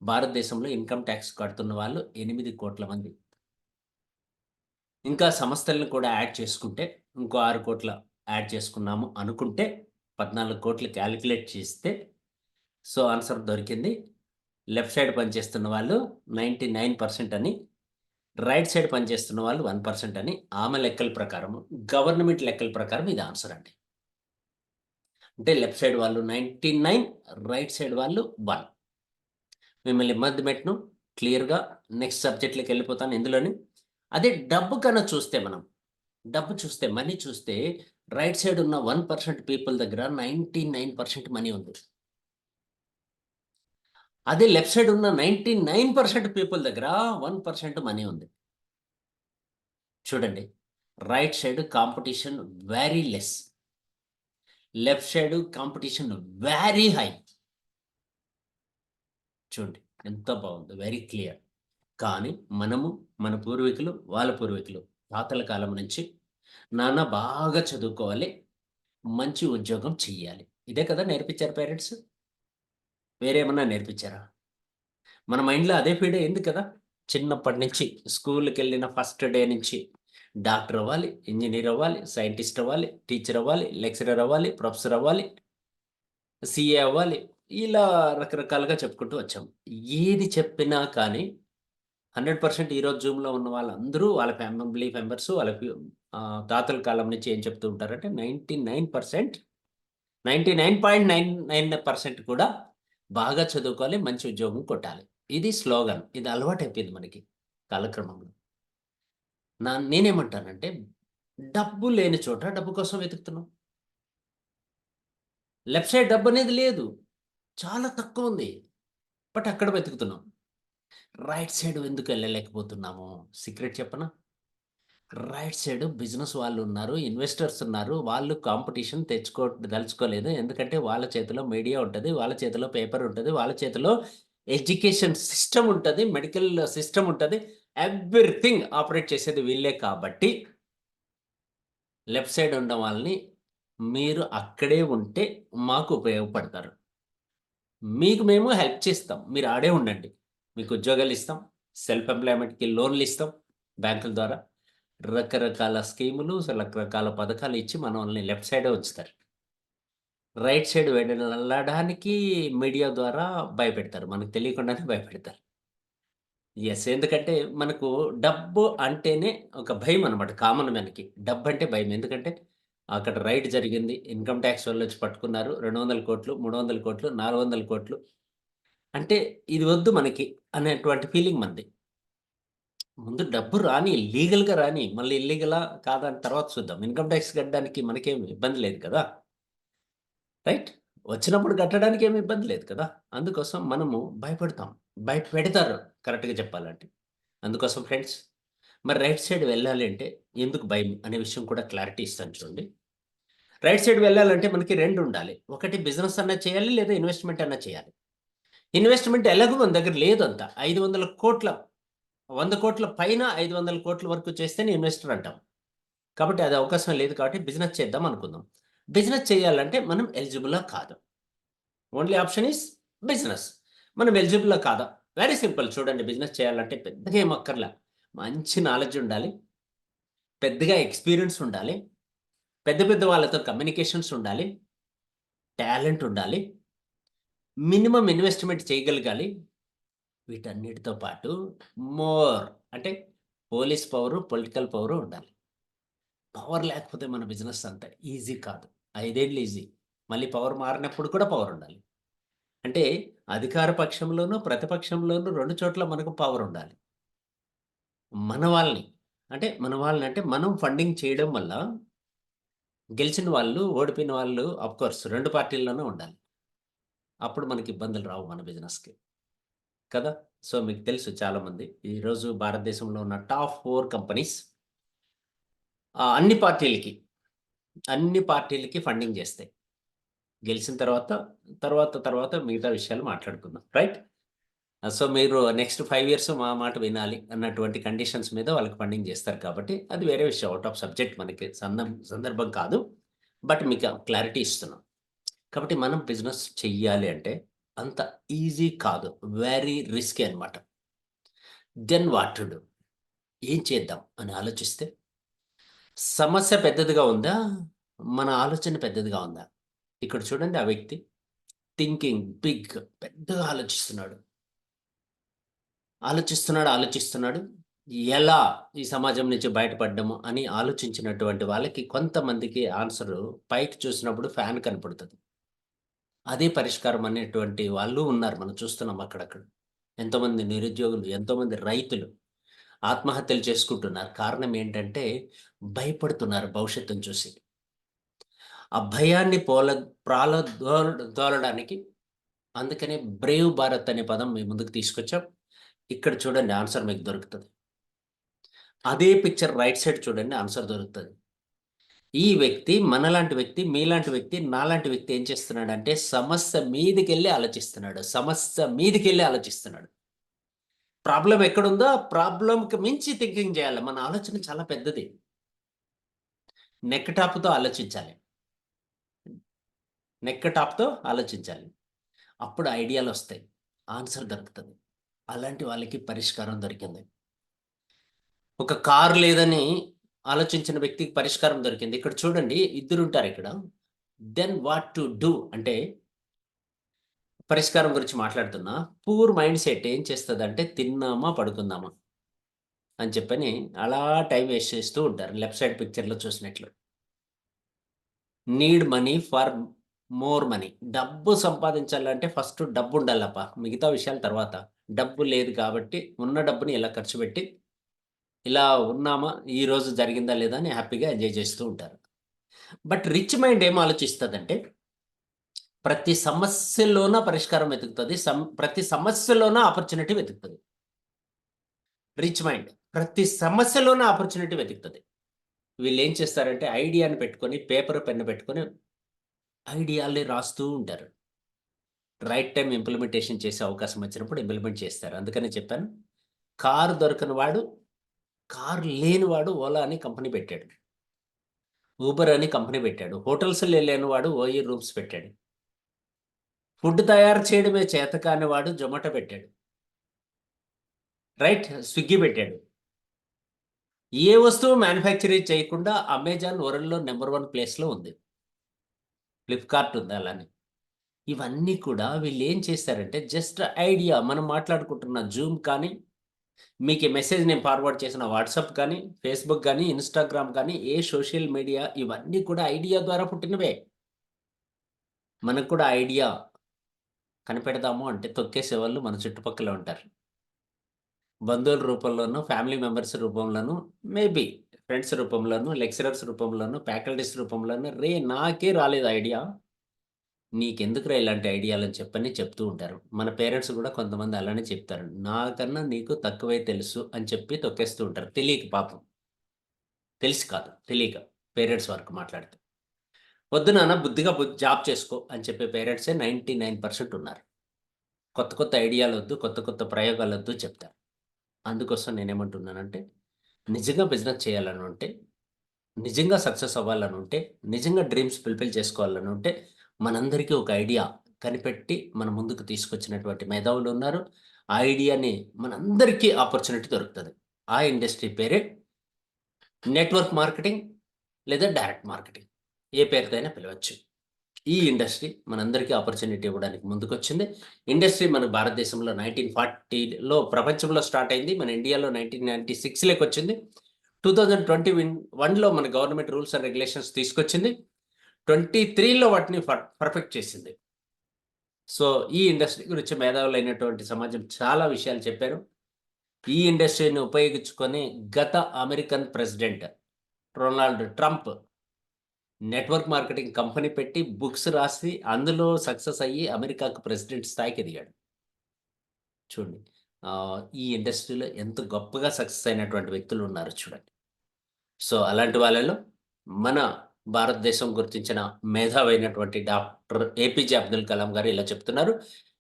భారతదేశంలో ఇన్‌కమ్ టాక్స్ కడుతున్న వాళ్ళు 8,00,00,000 మంది. ఇంకా సంస్థలను కూడా యాడ్ చేసుకుంటే, ఇంకో 6,00,00,000 యాడ్ చేసుకున్నాము అనుకుంటే, 14 కోట్లు క్యాలిక్యులేట్ చేస్తే సో ఆన్సర్ దొరికింది. లెఫ్ట్ సైడ్ పనిచేస్తున్న వాళ్ళు 99% అని, రైట్ సైడ్ పనిచేస్తున్న వాళ్ళు 1% అని ఆమె లెక్కల ప్రకారం, గవర్నమెంట్ లెక్కల ప్రకారం ఇది ఆన్సర్ అండి. అంటే లెఫ్ట్ సైడ్ వాళ్ళు 99, రైట్ సైడ్ వాళ్ళు 1. మిమ్మల్ని ఇబ్బంది పెట్టను. క్లియర్‌గా నెక్స్ట్ సబ్జెక్ట్‌లోకి వెళ్ళిపోతాను ఇందులోని. అదే డబ్బు కన్నా చూస్తే మనం, డబ్బు చూస్తే, మనీ చూస్తే రైట్ సైడ్ ఉన్న 1% పీపుల్ దగ్గర 99% మనీ ఉంది. అదే లెఫ్ట్ సైడ్ ఉన్న 99% పీపుల్ దగ్గర 1% మనీ ఉంది. చూడండి, right side competition very less. Left side competition very high. చూడండి ఎంత బాగుంది, వెరీ క్లియర్. కానీ మనము, మన పూర్వీకులు, వాళ్ళ పూర్వీకులు తాతల కాలం నుంచి నాన్న బాగా చదువుకోవాలి, మంచి ఉద్యోగం చెయ్యాలి. ఇదే కదా నేర్పించారు పేరెంట్స్. వేరేమన్నా నేర్పించారా? మన మైండ్‌లో అదే ఫీడ్ అయింది కదా! చిన్నప్పటి నుంచి స్కూలుకెళ్ళిన ఫస్ట్ డే నుంచి డాక్టర్ అవ్వాలి, ఇంజినీర్ అవ్వాలి, సైంటిస్ట్ అవ్వాలి, టీచర్ అవ్వాలి, లెక్చరర్ అవ్వాలి, ప్రొఫెసర్ అవ్వాలి, సీఏ అవ్వాలి. ఇలా రకరకాలుగా చెప్పుకుంటూ వచ్చాం. ఏది చెప్పినా కానీ 100% ఈరోజు జూమ్‌లో ఉన్న వాళ్ళందరూ వాళ్ళ ఫ్యామిలీ మెంబర్స్ వాళ్ళకి తాతల కాలం నుంచి ఏం చెప్తూ ఉంటారంటే 99%, 99.99% కూడా బాగా చదువుకోవాలి, మంచి ఉద్యోగం కొట్టాలి. ఇది స్లోగన్. ఇది అలవాటైపోయింది మనకి కాలక్రమంలో. నేనేమంటానంటే డబ్బు లేని చోట డబ్బు కోసం వెతుకుతున్నాం. లెఫ్ట్ సైడ్ డబ్బనేది లేదు. చాలా తక్కువుంది. బట్ అక్కడ వెతుకుతున్నాం. రైట్ సైడ్ ఎందుకు ఎళ్ళలేకపోతున్నాము? సీక్రెట్ చెప్పనా? రైట్ సైడ్ బిజినెస్ వాళ్ళున్నారు, ఇన్వెస్టర్స్ ఉన్నారు. వాళ్ళు కాంపిటీషన్ దలుచుకోలేదు. ఎందుకంటే వాళ్ళ చేతిలో మీడియా ఉంటది. వాళ్ళ చేతిలో పేపర్ ఉంటది. వాళ్ళ చేతిలో ఎడ్యుకేషన్ సిస్టమ్ ఉంటది. మెడికల్ సిస్టమ్ ఉంటది. ఎవ్రీథింగ్ ఆపరేట్ చేసేది వీళ్ళే కాబట్టి లెఫ్ట్ సైడ్ ఉన్న వాళ్ళని మీరు అక్కడే ఉంటే మాకు ఉపయోగపడతారు. మీకు మేము హెల్ప్ చేస్తాం. మీరు ఆడే ఉండండి. మీకు ఉద్యోగాలిస్తాం. సెల్ఫ్ ఎంప్లాయ్‌మెంట్‌కి లోన్‌లిస్తాం బ్యాంకుల ద్వారా. రకరకాల స్కీములు, రకరకాల పథకాలు ఇచ్చి మనల్ని లెఫ్ట్ సైడే ఉంచుతారు. రైట్ సైడ్ వెళ్ళడానికి మీడియా ద్వారా భయపెడతారు. మనకు తెలియకుండానే భయపెడతారు. యెస్. ఎందుకంటే మనకు డబ్బు అంటేనే ఒక భయమనమాట కామన్ మ్యాన్‌కి. డబ్బంటే భయం. ఎందుకంటే అక్కడ రైడ్ జరిగింది. ఇన్‌కమ్ టాక్స్ వాళ్ళొచ్చి పట్టుకున్నారు. 200,00,00,000, 300,00,00,000, 400,00,00,000 అంటే ఇది వద్దు మనకి అనేటువంటి ఫీలింగ్ మనది. ముందు డబ్బు రాని, లీగల్‌గా రాని. మళ్ళీ ఇల్లీగలా కాదా అని తర్వాత చూద్దాం. ఇన్‌కమ్ టాక్స్ కట్టడానికి మనకేం ఇబ్బంది లేదు కదా! రైట్? వచ్చినప్పుడు కట్టడానికి ఏమి ఇబ్బంది లేదు కదా! అందుకోసం మనము భయపడతాం. భయపెడతారు కరెక్ట్‌గా చెప్పాలంటే. అందుకోసం ఫ్రెండ్స్, మరి రైట్ సైడ్ వెళ్ళాలి అంటే ఎందుకు భయం అనే విషయం కూడా క్లారిటీ ఇస్తాను చూడండి. రైట్ సైడ్ వెళ్ళాలంటే మనకి 2 ఉండాలి. ఒకటి బిజినెస్ అన్నా చేయాలి, లేదా ఇన్వెస్ట్‌మెంట్ అన్నా చేయాలి. ఇన్వెస్ట్‌మెంట్ ఎలాగో మన దగ్గర లేదంత. 500,00,00,000 100,00,00,000 పైన 500,00,00,000 వరకు చేస్తేనే ఇన్వెస్టర్ అంటాం. కాబట్టి అది అవకాశం లేదు కాబట్టి బిజినెస్ చేద్దాం అనుకుందాం. బిజినెస్ చేయాలంటే మనం ఎలిజిబులా? కాదా? Only option is business. మనం ఎలిజిబులా? కాదా? వెరీ సింపుల్ చూడండి, బిజినెస్ చేయాలంటే పెద్దగా ఏం అక్కర్లా. మంచి నాలెడ్జ్ ఉండాలి. పెద్దగా ఎక్స్‌పీరియన్స్ ఉండాలి. పెద్ద పెద్ద వాళ్ళతో కమ్యూనికేషన్స్ ఉండాలి. టాలెంట్ ఉండాలి. మినిమమ్ ఇన్వెస్ట్‌మెంట్ చేయగలగాలి. వీటన్నిటితో పాటు మోర్ అంటే పోలీస్ పవరు, పొలిటికల్ పవరు ఉండాలి. పవర్ లేకపోతే మన బిజినెస్ అంత ఈజీ కాదు. 5 ఏళ్ళు ఈజీ. మళ్ళీ పవర్ మారినప్పుడు కూడా పవర్ ఉండాలి. అంటే అధికార పక్షంలోనూ, ప్రతిపక్షంలోనూ 2 చోట్ల మనకు పవర్ ఉండాలి. మన వాళ్ళని మన వాళ్ళని అంటే మనం ఫండింగ్ చేయడం వల్ల గెలిచిన వాళ్ళు, ఓడిపోయిన వాళ్ళు ఆఫ్‌కోర్స్ 2 పార్టీల్లోనూ ఉండాలి. అప్పుడు మనకి ఇబ్బందులు రావు మన బిజినెస్‌కి. కదా! సో, మీకు తెలుసు చాలామంది ఈరోజు భారతదేశంలో ఉన్న టాప్ 4 కంపెనీస్ అన్ని పార్టీలకి, అన్ని పార్టీలకి ఫండింగ్ జేస్తాయి. గెలిసిన తర్వాత మిగతా విషయాలు మాట్లాడుకుందాం. రైట్? సో, మీరు నెక్స్ట్ 5 ఇయర్స్ మా మాట వినాలి అన్నటువంటి కండిషన్స్ మీద వాళ్ళకి ఫండింగ్ జేస్తారు కాబట్టి, అది వేరే విషయం. ఔట్ ఆఫ్ సబ్జెక్ట్ మనకి సందర్భం కాదు. బట్ మీకు క్లారిటీ ఇస్తున్నాం. కాబట్టి మనం బిజినెస్ చెయ్యాలి అంటే అంత ఈజీ కాదు. వెరీ రిస్కీ అనమాట. Then what to do? ఏం చేద్దాం అని ఆలోచిస్తే, సమస్య పెద్దదిగా ఉందా? మన ఆలోచన పెద్దదిగా ఉందా? ఇక్కడ చూడండి ఆ వ్యక్తి థింకింగ్ బిగ్, పెద్దగా ఆలోచిస్తున్నాడు. ఆలోచిస్తున్నాడు. ఎలా ఈ సమాజం నుంచి బయటపడ్డము అని ఆలోచించినటువంటి వాళ్ళకి కొంతమందికి ఆన్సరు పైకి చూసినప్పుడు ఫ్యాన్ కనపడుతది. అదే పరిష్కారం అనేటువంటి వాళ్ళు ఉన్నారు. మనం చూస్తున్నాం అక్కడక్కడ. ఎంతోమంది నిరుద్యోగులు, ఎంతోమంది రైతులు ఆత్మహత్యలు చేసుకుంటున్నారు. కారణం ఏంటంటే భయపడుతున్నారు భవిష్యత్తును చూసి. ఆ భయాన్ని దోలడానికి అందుకనే 'బ్రేవ్ భారత్' అనే పదం మీ ముందుకు తీసుకొచ్చాం. ఇక్కడ చూడండి ఆన్సర్ మీకు దొరుకుతది. అదే పిక్చర్ రైట్ సైడ్ చూడండి ఆన్సర్ దొరుకుతది. ఈ వ్యక్తి మనలాంటి వ్యక్తి, మీలాంటి వ్యక్తి, నాలాంటి వ్యక్తి ఏం చేస్తున్నాడంటే సమస్య మీదికెళ్ళి ఆలోచిస్తున్నాడు. సమస్య మీదికెళ్ళి ఆలోచిస్తున్నాడు. ప్రాబ్లమ్ ఎక్కడుందో ఆ ప్రాబ్లమ్‌కి మించి థింకింగ్ చేయాలి. మన ఆలోచన చాలా పెద్దది. నెక్ టాప్‌తో ఆలోచించాలి. నెక్ టాప్‌తో ఆలోచించాలి. అప్పుడు ఐడియాలొస్తాయి. ఆన్సర్ దొరుకుతది. అలాంటి వాళ్ళకి పరిష్కారం దొరికింది. ఒక కారు లేదని ఆలోచించిన వ్యక్తికి పరిష్కారం దొరికింది. ఇక్కడ చూడండి ఇద్దరుంటారిక్కడ. దెన్ వాట్ టు డూ అంటే పరిష్కారం గురించి మాట్లాడుతున్నా. పూర్ మైండ్ సెట్ ఏం చేస్తదంటే తిన్నామా, పడుకుందామా అని చెప్పని అలా టైమ్ వేస్ట్ చేస్తూ ఉంటారు. లెఫ్ట్ సైడ్ పిక్చర్‌లో చూసినట్లు. Need money for more money. డబ్బు సంపాదించాలంటే ఫస్ట్ డబ్బుండాలప్పా. మిగతా విషయాలు తర్వాత. డబ్బు లేదు కాబట్టి ఉన్న డబ్బుని ఇలా ఖర్చు పెట్టి, ఇలా ఉన్నామా, ఈరోజు జరిగిందా లేదా అని హ్యాపీగా ఎంజాయ్ చేస్తూ ఉంటారు. బట్ రిచ్ మైండ్ ఏం ఆలోచిస్తదంటే, ప్రతి సమస్యలోన పరిష్కారం వెతుకుతది. ప్రతి సమస్యలోన ఆపర్చునిటీ వెతుకుతది. రిచ్ మైండ్ ప్రతి సమస్యలోన ఆపర్చునిటీ వెతుకుతది. వీళ్ళేం చేస్తారంటే ఐడియాని పెట్టుకొని, పేపర్, పెన్ను పెట్టుకొని ఐడియాల్ని రాస్తూ ఉంటారు. రైట్ టైమ్ ఇంప్లిమెంటేషన్ చేసే అవకాశం వచ్చినప్పుడు ఇంప్లిమెంట్ చేస్తారు. అందుకనే చెప్పాను. కారు దొరకని వాడు, కారు లేనివాడు ఓలా అని కంపెనీ పెట్టాడు. ఊబర్ అని కంపెనీ పెట్టాడు. హోటల్స్‌లో లేనివాడు ఓయి రూమ్స్ పెట్టాడు. ఫుడ్ తయారు చేయడమే చేతకాని వాడు జొమాటో పెట్టాడు. రైట్? స్విగ్గీ పెట్టాడు. ఏ వస్తువు మ్యానుఫ్యాక్చరింగ్ చేయకుండా అమెజాన్ వరల్డ్‌లో నంబర్ 1 ప్లేస్‌లో ఉంది. ఫ్లిప్‌కార్ట్ ఉంది అలానే. ఇవన్నీ కూడా వీళ్ళేం చేశారంటే జస్ట్ ఐడియా మనం మాట్లాడుకుంటున్న జూమ్ కానీ, మీకు ఈ మెసేజ్ నేను ఫార్వర్డ్ చేసిన వాట్సాప్ కానీ, ఫేస్‌బుక్ గానీ, ఇన్‌స్టాగ్రామ్ కానీ, ఏ సోషల్ మీడియా ఇవన్నీ కూడా ఐడియా ద్వారా పుట్టినవే. మనకు కూడా ఐడియా కనిపెడదాము అంటే తొక్కేసేవాళ్ళు మన చుట్టుపక్కల ఉంటారు. బంధువుల రూపంలోనూ, ఫ్యామిలీ మెంబర్స్ రూపంలోనూ, మేబీ ఫ్రెండ్స్ రూపంలోనూ, లెక్చరర్స్ రూపంలోనూ, ఫ్యాకల్టీస్ రూపంలోనూ, నాకే రాలేదు ఐడియా. నీకెందుకురా ఇలాంటి ఐడియాలని చెప్పని చెప్తూ ఉంటారు. మన పేరెంట్స్ గూడా కొంతమంది అలానే చెప్తారు. నాకన్నా నీకు తక్కువే తెలుసు అని చెప్పి తొక్కేస్తూ ఉంటారు. తెలియక పాపం. తెలిసి కాదు. తెలియక పేరెంట్స్ వరకు మాట్లాడితే. "వద్దు నాన్న బుద్ధిగా జాబ్ చేసుకో" అని చెప్పే పేరెంట్సే 99% ఉన్నారు. కొత్త కొత్త ఐడియాలొద్దు, కొత్త కొత్త ప్రయోగాలొద్దు చెప్తారు. అందుకోసం నేనేమంటున్నానంటే, నిజంగా బిజినెస్ చేయాలనుంటే, నిజంగా సక్సెస్ అవ్వాలనుంటే, నిజంగా డ్రీమ్స్ ఫుల్‌ఫిల్ చేసుకోవాలనుంటే, మనందరికీ ఒక ఐడియా కనిపెట్టి మన ముందుకు తీసుకొచ్చినటువంటి మేధావులున్నారు. ఆ ఐడియాని మనందరికీ ఆపర్చునిటీ దొరుకుతది. ఆ ఇండస్ట్రీ పేరే నెట్వర్క్ మార్కెటింగ్ లేదా డైరెక్ట్ మార్కెటింగ్. ఏ పేరుతో అయినా పిలవచ్చు. ఈ ఇండస్ట్రీ మనందరికీ ఆపర్చునిటీ ఇవ్వడానికి ముందుకొచ్చింది. ఇండస్ట్రీ మన భారతదేశంలో 1940లో ప్రపంచంలో స్టార్ట్ అయింది. మన ఇండియాలో 1996లోకొచ్చింది. 2021లో మన గవర్నమెంట్ రూల్స్ అండ్ రెగ్యులేషన్స్ తీసుకొచ్చింది. 23లో వాటిని పర్ఫెక్ట్ చేసింది. సో, ఈ ఇండస్ట్రీ గురించి మేధావులైనటువంటి సమాజం చాలా విషయాలు చెప్పారు. ఈ ఇండస్ట్రీని ఉపయోగించుకొని గత American president Ronald Trump network marketing company పెట్టి బుక్స్ రాసి అందులో సక్సెస్ అయ్యి అమెరికాకు ప్రెసిడెంట్ స్థాయికి ఎదిగాడు. చూడండి. ఈ ఇండస్ట్రీలో ఎంత గొప్పగా సక్సెస్ అయినటువంటి వ్యక్తులు ఉన్నారు చూడండి. సో, అలాంటి వాళ్ళలో మన భారతదేశం గుర్తించిన మేధావైనటువంటి డాక్టర్ ఏపీజే అబ్దుల్ కలాం గారు ఇలా చెప్తున్నారు.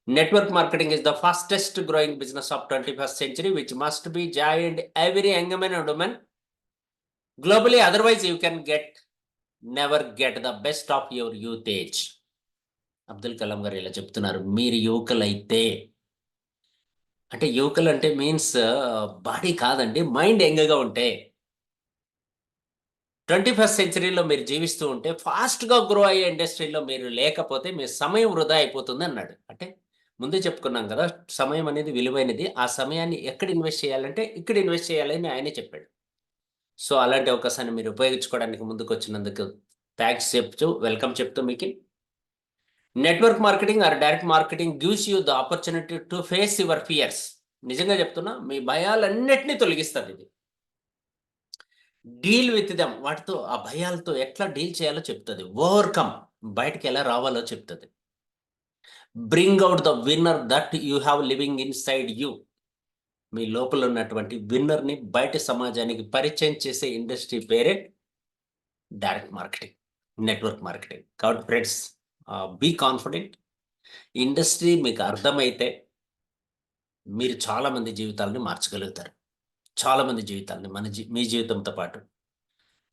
"Network marketing is the fastest growing business of 21st century which must be joined every young men and women globally otherwise you can never get the best of your youth age." Abdul Kalam గారు ఇలా చెప్తున్నారు. మీరు యువకులైతే అంటే యువకులంటే means body కాదండి. Mind యంగ్‌గా ఉంటే. 21st సెంచరీలో మీరు జీవిస్తూ ఉంటే ఫాస్ట్‌గా గ్రో అయ్యే ఇండస్ట్రీలో మీరు లేకపోతే మీ సమయం వృధా అయిపోతుంది అన్నాడు. అంటే ముందే చెప్పుకున్నాం కదా! సమయం అనేది విలువైనది. ఆ సమయాన్ని ఎక్కడ ఇన్వెస్ట్ చేయాలంటే ఇక్కడ ఇన్వెస్ట్ చేయాలని ఆయనే చెప్పాడు. సో, అలాంటి అవకాశాన్ని మీరు ఉపయోగించుకోవడానికి ముందుకొచ్చినందుకు థాంక్స్ చెప్తూ, వెల్కమ్ చెప్తూ మీకి network marketing or direct marketing gives you the opportunity to face your fears. నిజంగా చెప్తున్నా మీ భయాలన్నిటిని తొలగిస్తదిది. డీల్ విత్ దెమ్ వాటితో ఆ భయాలతో ఎట్లా డీల్ చేయాలో చెప్తది. ఓవర్‌కమ్ బయటికి ఎలా రావాలో చెప్తది. Bring out the winner that you have living inside you. మీ లోపల ఉన్నటువంటి విన్నర్‌ని బయట సమాజానికి పరిచయం చేసే ఇండస్ట్రీ పేరే డైరెక్ట్ మార్కెటింగ్, నెట్వర్క్ మార్కెటింగ్. కాబట్టి ఫ్రెండ్స్ బీ కాన్ఫిడెంట్. ఇండస్ట్రీ మీకు అర్థమైతే మీరు చాలా మంది జీవితాలను మార్చగలుగుతారు. చాలా మంది జీవితాలని మీ జీవితంతో పాటు.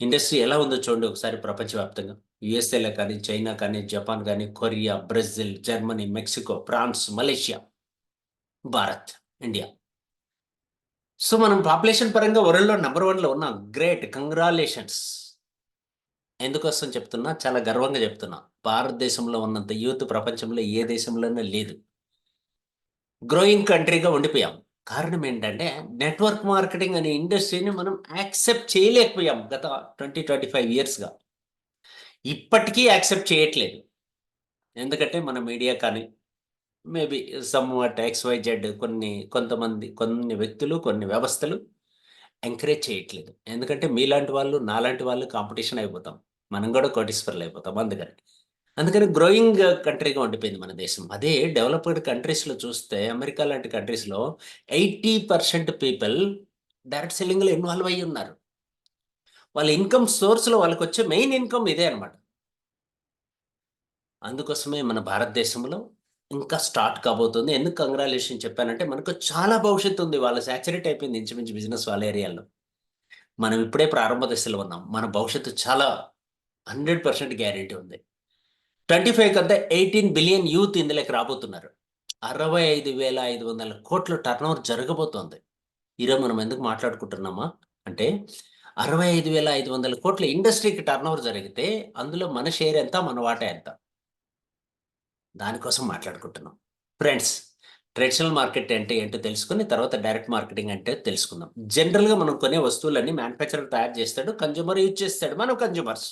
ఇండస్ట్రీ ఎలా ఉందో చూడండి ఒకసారి ప్రపంచవ్యాప్తంగా. యూఎస్ఏలో కానీ, చైనా కానీ, జపాన్ గానీ, Korea, Brazil, Germany, Mexico, France, Malaysia, Bharat, India. So, మనం పాపులేషన్ పరంగా వరల్డ్‌లో నంబర్ 1లో ఉన్నాం. Great congratulations. ఎందుకోసం చెప్తున్నా, చాలా గర్వంగా చెప్తున్నా. భారతదేశంలో ఉన్నంత యూత్ ప్రపంచంలో ఏ దేశంలోనూ లేదు. గ్రోయింగ్ కంట్రీగా ఉండిపోయాం. కారణం ఏంటంటే, నెట్వర్క్ మార్కెటింగ్ అనే ఇండస్ట్రీని మనం యాక్సెప్ట్ చేయలేకపోయాం గత 20, 25 ఇయర్స్‌గా. ఇప్పటికీ యాక్సెప్ట్ చేయట్లేదు. ఎందుకంటే మన మీడియా కానీ, మేబీ సమ్‌వాట్ ఎక్స్‌వైజెడ్ కొన్ని వ్యక్తులు, కొన్ని వ్యవస్థలు ఎంకరేజ్ చేయట్లేదు. ఎందుకంటే మీలాంటి వాళ్ళు, నాలాంటి వాళ్ళు కాంపిటీషన్ అయిపోతాం. మనం గూడా కోటీశ్వరులయిపోతాం అందుకని. అందుకని గ్రోయింగ్ కంట్రీగా ఉండిపోయింది మన దేశం. అదే డెవలప్డ్ కంట్రీస్‌లో చూస్తే అమెరికా లాంటి కంట్రీస్‌లో 80% పీపుల్ డైరెక్ట్ సెల్లింగ్‌లో ఇన్వాల్వ్ అయ్యి ఉన్నారు. వాళ్ళ ఇన్‌కమ్ సోర్స్‌లో వాళ్ళకొచ్చే మెయిన్ ఇన్‌కమ్ ఇదే అన్నమాట. అందుకోసమే మన భారతదేశంలో ఇంకా స్టార్ట్ కాబోతుంది. ఎందుకు కంగ్రాలేషన్ చెప్పానంటే మనకు చాలా భవిష్యత్తు ఉంది. వాళ్ళు సాచురేట్ అయిపోయింది ఇంచుమించు బిజినెస్ వాళ్ళ ఏరియాలో. మనం ఇప్పుడే ప్రారంభ దశలో ఉన్నాం. మన భవిష్యత్తు చాలా 100% గ్యారంటీ ఉంది. 25 కంటే 18 బిలియన్ యూత్ ఇందులోకి రాబోతున్నారు. 65,500 కోట్ల టర్నోవర్ జరగబోతోంది. ఈరోజు మనం ఎందుకు మాట్లాడుకుంటున్నామా అంటే 65,500 కోట్ల ఇండస్ట్రీకి టర్నోవర్ జరిగితే అందులో మన షేర్ ఎంత? మన వాటా ఎంత? దానికోసం మాట్లాడుకుంటున్నాం. ఫ్రెండ్స్, ట్రెడిషనల్ మార్కెట్ అంటే ఏంటో తెలుసుకొని తర్వాత డైరెక్ట్ మార్కెటింగ్ అంటే తెలుసుకుందాం. జనరల్‌గా మనం కొనే వస్తువులన్నీ మ్యానుఫ్యాక్చరర్ తయారు చేస్తాడు. కన్స్యూమర్ యూజ్ చేస్తాడు. మనం కన్స్యూమర్స్.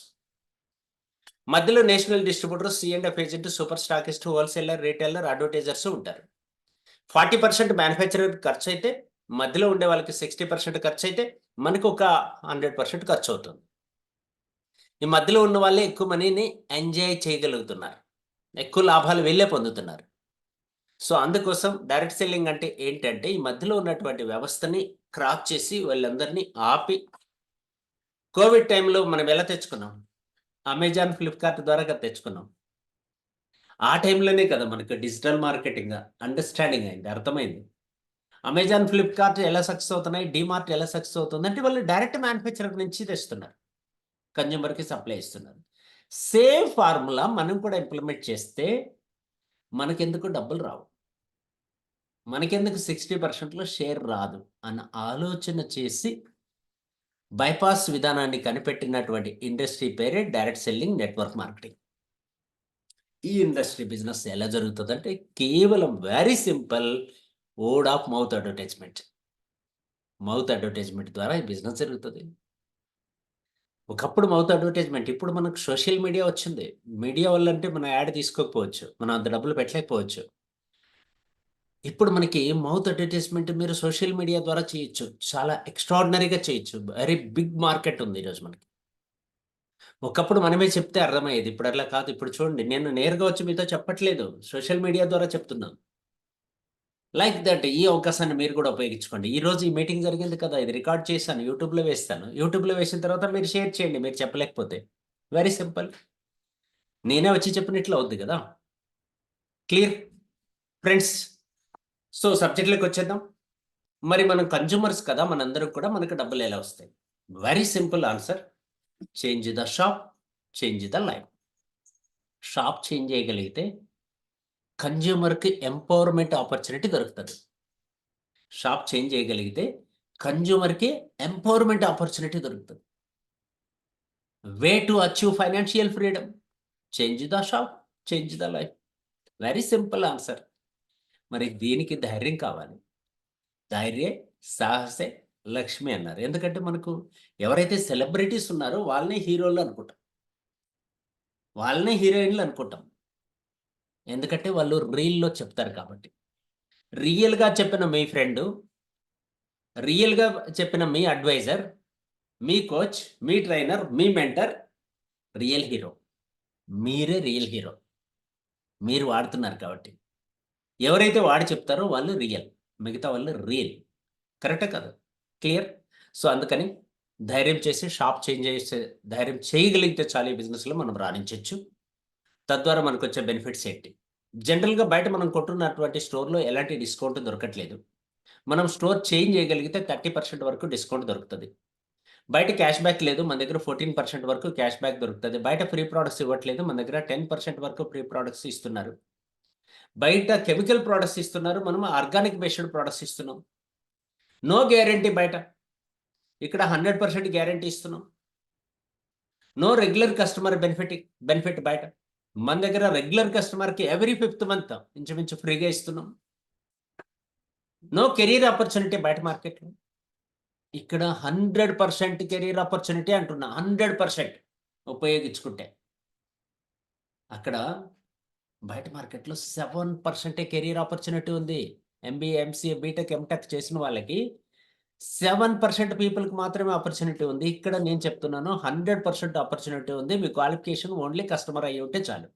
మధ్యలో national distributor, C and F agent, super stockist, wholesaler, retailer, advertisers ఉంటారు. 40% మ్యానుఫ్యాక్చరర్ ఖర్చయితే, మధ్యలో ఉండే వాళ్ళకి 60% ఖర్చయితే, మనకొక 100% ఖర్చవుతుంది. ఈ మధ్యలో ఉన్న వాళ్ళే ఎక్కువ మనీని ఎంజాయ్ చేయగలుగుతున్నారు. ఎక్కువ లాభాలు వీళ్ళే పొందుతున్నారు. సో, అందుకోసం డైరెక్ట్ సెల్లింగ్ అంటే ఏంటంటే, ఈ మధ్యలో ఉన్నటువంటి వ్యవస్థని క్రాక్ చేసి వీళ్ళందరినీ ఆపి కోవిడ్ టైంలో మనం ఎలా తెచ్చుకున్నాం? అమెజాన్, ఫ్లిప్‌కార్ట్ ద్వారా కదా తెచ్చుకున్నాం. ఆ టైంలోనే కదా మనకు డిజిటల్ మార్కెటింగ్ అండర్‌స్టాండింగ్ అయింది. అర్థమైంది. అమెజాన్, ఫ్లిప్‌కార్ట్ ఎలా సక్సెస్ అవుతున్నాయి? డీమార్ట్ ఎలా సక్సెస్ అవుతుందంటే వాళ్ళు డైరెక్ట్ మ్యానుఫ్యాక్చరర్ నుంచి తెస్తున్నారు. కన్స్యూమర్‌కి సప్లై ఇస్తున్నారు. సేమ్ ఫార్ములా మనం కూడా ఇంప్లిమెంట్ చేస్తే మనకెందుకు డబ్బులు రావు. మనకెందుకు 60%లో షేర్ రాదు అన్న ఆలోచన చేసి బైపాస్ విధానాన్ని కనిపెట్టినటువంటి ఇండస్ట్రీ పేరే డైరెక్ట్ సెల్లింగ్ నెట్వర్క్ మార్కెటింగ్. ఈ ఇండస్ట్రీ బిజినెస్ ఎలా జరుగుతదంటే కేవలం very simple word of mouth advertisement. Mouth advertisement ద్వారా ఈ బిజినెస్ జరుగుతది. ఒకప్పుడు మౌత్ అడ్వర్టైజ్‌మెంట్. ఇప్పుడు మనకు సోషల్ మీడియా వచ్చింది. మీడియా వల్లంటే మనం యాడ్ తీసుకోకపోవచ్చు. మనం అంత డబ్బులు పెట్టలేకపోవచ్చు. ఇప్పుడు మనకి మౌత్ అడ్వర్టైజ్‌మెంట్ మీరు సోషల్ మీడియా ద్వారా చేయొచ్చు. చాలా ఎక్స్ట్రార్డినరీగా చేయొచ్చు. వెరీ బిగ్ మార్కెట్ ఉంది ఈరోజు మనకి. ఒకప్పుడు మనమే చెప్తే అర్థమయ్యేది. ఇప్పుడు అట్లా కాదు. ఇప్పుడు చూడండి నేను నేరుగా వచ్చి మీతో చెప్పట్లేదు. సోషల్ మీడియా ద్వారా చెప్తున్నాను. లైక్ థట్ ఈ అవకాశాన్ని మీరు కూడా ఉపయోగించుకోండి. ఈరోజు ఈ మీటింగ్ జరిగింది కదా! ఇది రికార్డ్ చేశాను. యూట్యూబ్‌లో వేస్తాను. యూట్యూబ్‌లో వేసిన తర్వాత మీరు షేర్ చేయండి మీరు చెప్పలేకపోతే. Very simple. నేనే వచ్చి చెప్పినట్లు అవుద్ది గదా! Clear friends. సో, సబ్జెక్ట్‌లోకొచ్చేద్దాం. మరి మనం కన్స్యూమర్స్ కదా! మనందరం కూడా మనకు డబ్బులెలా వస్తాయి? Very simple answer. Change the shop, change the life. Shop change చేయగలిగితే కన్స్యూమర్‌కి ఎంపవర్‌మెంట్ ఆపర్చునిటీ దొరుకుతది. షాప్ చేంజ్ చేయగలిగితే కన్స్యూమర్‌కి ఎంపవర్‌మెంట్ ఆపర్చునిటీ దొరుకుతది. Way to achieve financial freedom. Change the shop, change the life. Very simple answer. మరి దీనికి ధైర్యం కావాలి. ధైర్యే సాహసే లక్ష్మి అన్నారు. ఎందుకంటే మనకు ఎవరైతే సెలబ్రిటీస్ ఉన్నారో వాళ్ళనే హీరోలు అనుకుంటాం. వాళ్ళనే హీరోయిన్లు అనుకుంటాం. ఎందుకంటే వాళ్ళు రీల్‌లో చెప్తారు కాబట్టి. రియల్‌గా చెప్పిన మీ ఫ్రెండు, రియల్‌గా చెప్పిన మీ అడ్వైజర్, మీ కోచ్, మీ ట్రైనర్, మీ మెంటర్ రియల్ హీరో. మీరే రియల్ హీరో. మీరు వాడుతున్నారు కాబట్టి. ఎవరైతే వాడి చెప్తారో వాళ్ళు రియల్. మిగతా వాళ్ళు రియల్. కరెక్టా కాదా? క్లియర్? సో, అందుకని ధైర్యం చేసి షాప్ చేంజ్ చేసే ధైర్యం చేయగలిగితే చాలు ఈ బిజినెస్‌లో మనం రాణించొచ్చు. తద్వారా మనకొచ్చే బెనిఫిట్స్ ఏంటి? జనరల్‌గా బయట మనం కొంటున్నటువంటి స్టోర్‌లో ఎలాంటి డిస్కౌంట్ దొరకట్లేదు. మనం స్టోర్ చేంజ్ చేయగలిగితే 30% వరకు డిస్కౌంట్ దొరుకుతది. బయట క్యాష్ బ్యాక్ లేదు. మన దగ్గర 14% వరకు క్యాష్ బ్యాక్ దొరుకుతది. బయట ఫ్రీ ప్రొడక్ట్స్ ఇవ్వట్లేదు. మన దగ్గర 10% వరకు ఫ్రీ ప్రొడక్ట్స్ ఇస్తున్నారు. బయట కెమికల్ ప్రొడక్ట్స్ ఇస్తున్నారు. మనం ఆర్గానిక్ బేస్డ్ ప్రొడక్ట్స్ ఇస్తున్నాం. నో గ్యారంటీ బయట. ఇక్కడ 100% గ్యారంటీ ఇస్తున్నాం. నో రెగ్యులర్ కస్టమర్ బెనిఫిట్ బయట. మన దగ్గర రెగ్యులర్ కస్టమర్‌కి ఎవ్రీ ఫిఫ్త్ మంత్ ఇంచుమించు ఫ్రీగా ఇస్తున్నాం. నో కెరియర్ ఆపర్చునిటీ బయట మార్కెట్‌లో. ఇక్కడ 100% కెరియర్ ఆపర్చునిటీ అంటున్నా. 100% ఉపయోగించుకుంటే. అక్కడ బయట మార్కెట్‌లో 7% కెరియర్ ఆపర్చునిటీ ఉంది. ఎంబీఏ, ఎంసీఏ, బీటెక్, ఎంటెక్ చేసిన వాళ్ళకి 7% పీపుల్‌కి మాత్రమే ఆపర్చునిటీ ఉంది. ఇక్కడ నేను చెప్తున్నాను 100% ఆపర్చునిటీ ఉంది. మీ క్వాలిఫికేషన్ ఓన్లీ కస్టమర్ అయ్యి ఉంటే చాలు.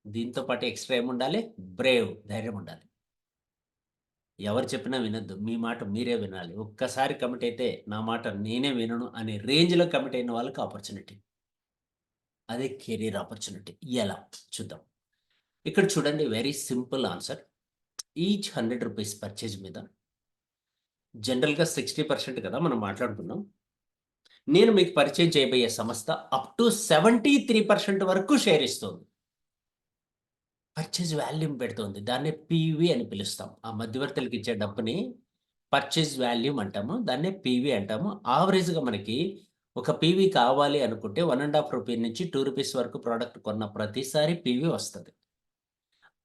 దీంతో పాటు ఎక్స్‌ట్రా ఏముండాలి? బ్రేవ్, ధైర్యం ఉండాలి. ఎవరు చెప్పినా వినొద్దు. మీ మాట మీరే వినాలి. ఒక్కసారి కమిట్ అయితే నా మాట నేనే వినను అనే రేంజ్‌లో కమిట్ అయిన వాళ్ళకి ఆపర్చునిటీ. అదే కెరియర్ ఆపర్చునిటీ. ఎలా? చూద్దాం. ఇక్కడ చూడండి very simple answer. Each ₹100 purchase మీద జనరల్‌గా 60% కదా మనం మాట్లాడుకున్నాం. నేను మీకు పరిచయం చేయబోయే సంస్థ అప్ టు 73% వరకు షేర్ ఇస్తుంది. పర్చేజ్ వాల్యూమ్ పెడుతోంది. దాన్నే పీవీ అని పిలుస్తాం. ఆ మధ్యవర్తులకి ఇచ్చే డబ్బుని పర్చేజ్ వాల్యూమ్ అంటాము. దాన్నే పీవీ అంటాము. యావరేజ్‌గా మనకి ఒక పీవీ కావాలి అనుకుంటే రూ. 1.5 నుంచి రూ. 2 వరకు ప్రొడక్ట్ కొన్న ప్రతిసారి పీవీ వస్తది.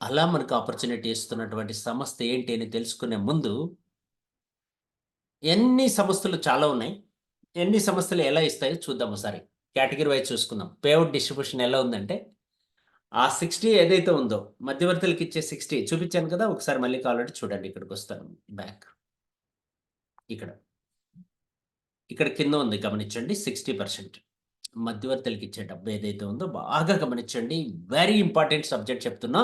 అలా మనకు ఆపర్చునిటీ ఇస్తున్నటువంటి సంస్థ ఏంటి అని తెలుసుకునే ముందు ఎన్ని సంస్థలు చాలా ఉన్నాయి. ఎన్ని సంస్థలు ఎలా ఇస్తాయో చూద్దాం ఒకసారి. కేటగరీ వైస్ చూసుకుందాం. పేఅవుట్ డిస్ట్రిబ్యూషన్ ఎలా ఉందంటే ఆ 60 ఏదైతే ఉందో మధ్యవర్తులకిచ్చే 60 చూపించాను కదా! ఒకసారి మళ్ళీ కావాలంటే చూడండి ఇక్కడికొస్తాను బ్యాక్. ఇక్కడ. ఇక్కడ కింద ఉంది గమనించండి 60%. మధ్యవర్తులకిచ్చే డబ్బు ఏదైతే ఉందో బాగా గమనించండి. వెరీ ఇంపార్టెంట్ సబ్జెక్ట్ చెప్తున్నా.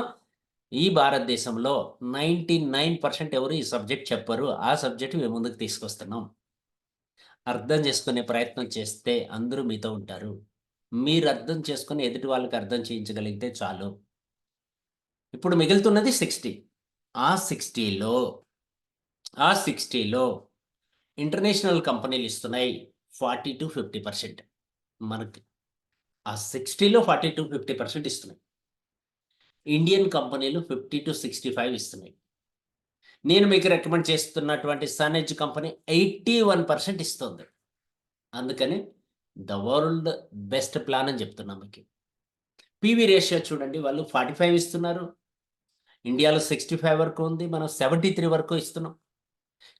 ఈ భారతదేశంలో 99% ఎవరు ఈ సబ్జెక్ట్ చెప్పరు. ఆ సబ్జెక్ట్ మేము ముందుకు తీసుకొస్తున్నాం. అర్థం చేసుకునే ప్రయత్నం చేస్తే అందరూ మీతో ఉంటారు. మీరు అర్థం చేసుకొని ఎదుటి వాళ్ళకి అర్థం చేయించగలిగితే చాలు. ఇప్పుడు మిగులుతున్నది 60. ఆ 60లో ఆ 60లో ఇంటర్నేషనల్ కంపెనీలు ఇస్తున్నాయి 40-50% మనకి. ఆ 60లో 40-50% ఇస్తున్నాయి. ఇండియన్ కంపెనీలు 50-65 ఇస్తున్నాయి. నేను మీకు రికమెండ్ చేస్తున్నటువంటి సన్ ఎడ్జ్ కంపెనీ 81% ఇస్తుంది. అందుకని ద వరల్డ్ బెస్ట్ ప్లాన్ అని చెప్తున్నా మీకు. పీవీ రేషియో చూడండి వాళ్ళు 45 ఇస్తున్నారు. ఇండియాలో 65 వరకు ఉంది. మనం 73 వరకు ఇస్తున్నాం.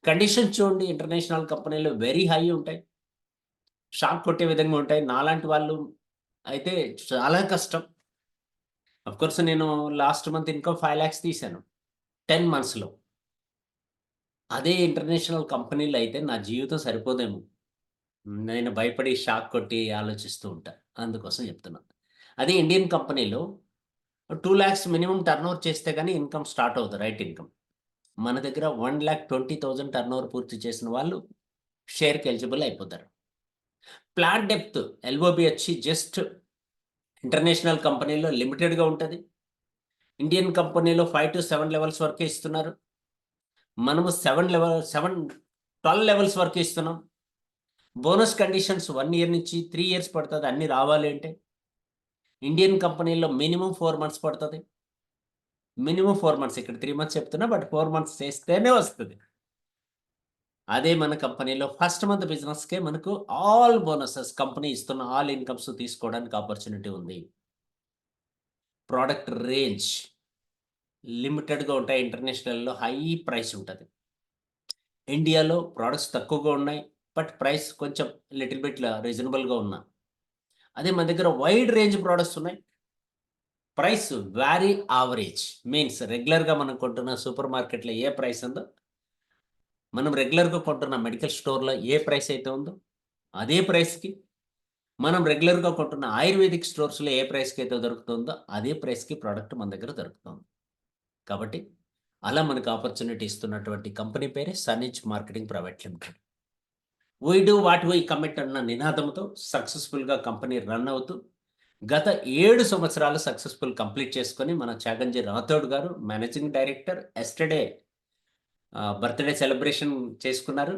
కండిషన్స్ చూడండి ఇంటర్నేషనల్ కంపెనీలు వెరీ హై ఉంటాయి. షాక్ కొట్టే విధంగా ఉంటాయి. నాలాంటి వాళ్ళు అయితే చాలా కష్టం. ఆఫ్‌కోర్స్ నేను లాస్ట్ మంత్ ఇన్‌కమ్ 5,00,000 తీశాను. 10 మంత్స్‌లో. అదే ఇంటర్నేషనల్ కంపెనీలో అయితే నా జీవితం సరిపోదేమో. నేను భయపడి షాక్ కొట్టి ఆలోచిస్తూ ఉంటా. అందుకోసం చెప్తున్నా. అదే ఇండియన్ కంపెనీలో 2,00,000 మినిమమ్ టర్నోవర్ చేస్తే గాని ఇన్‌కమ్ స్టార్ట్ అవ్వదు. Right income. మన దగ్గర 1,20,000 టర్నోవర్ పూర్తి చేసిన వాళ్ళు షేర్‌కి ఎలిజిబుల్ అయిపోతారు. ప్లాట్ డెప్త్ ఎల్ఓబి వచ్చి జస్ట్ ఇంటర్నేషనల్ కంపెనీలో లిమిటెడ్‌గా ఉంటది. ఇండియన్ కంపెనీలో 5-7 లెవెల్స్ వరకే ఇస్తున్నారు. మనము 12 లెవెల్స్ వరకే ఇస్తున్నాం. బోనస్ కండిషన్స్ 1 ఇయర్ నుంచి 3 ఇయర్స్ పడతది అన్నీ రావాలి అంటే. ఇండియన్ కంపెనీలో మినిమమ్ 4 మంత్స్ పడతది. మినిమమ్ 4 మంత్స్ ఇక్కడ 3 మంత్స్ చెప్తున్నా. బట్ 4 మంత్స్ చేస్తేనే వస్తది. అదే మన కంపెనీలో ఫస్ట్ మంత్ బిజినెస్‌కే మనకు ఆల్ బోనసెస్ కంపెనీ ఇస్తున్న ఆల్ ఇన్‌కమ్స్ తీసుకోవడానికి ఆపర్చునిటీ ఉంది. ప్రొడక్ట్ రేంజ్ లిమిటెడ్‌గా ఉంటాయి. ఇంటర్నేషనల్‌లో హై ప్రైస్ ఉంటది. ఇండియాలో ప్రొడక్ట్స్ తక్కువగా ఉన్నాయి. బట్ ప్రైస్ కొంచెం లిటిల్ బిట్ రీజనబుల్‌గా ఉన్న. అదే మన దగ్గర వైడ్ రేంజ్ ప్రొడక్ట్స్ ఉన్నాయి. Price very average. మీన్స్ రెగ్యులర్‌గా మనం కొంటున్న సూపర్ మార్కెట్‌లో ఏ ప్రైస్ ఉందో, మనం రెగ్యులర్‌గా కొంటున్న మెడికల్ స్టోర్‌లో ఏ ప్రైస్ అయితే ఉందో, అదే ప్రైస్‌కి మనం రెగ్యులర్‌గా కొంటున్న ఆయుర్వేదిక్ స్టోర్స్‌లో ఏ ప్రైస్‌కైతే దొరుకుతుందో, అదే ప్రైస్‌కి ప్రొడక్ట్ మన దగ్గర దొరుకుతుంది. కాబట్టి అలా మనకు ఆపర్చునిటీ ఇస్తున్నటువంటి కంపెనీ పేరే సన్నిచ్ marketing private limited. We do what we commit అన్న నినాదంతో సక్సెస్‌ఫుల్‌గా కంపెనీ రన్ అవుతూ, గత 7 సంవత్సరాలు సక్సెస్‌ఫుల్ కంప్లీట్ చేసుకొని మన చాగంజి రాథోడ్ గారు managing director yesterday birthday celebration చేసుకున్నారు.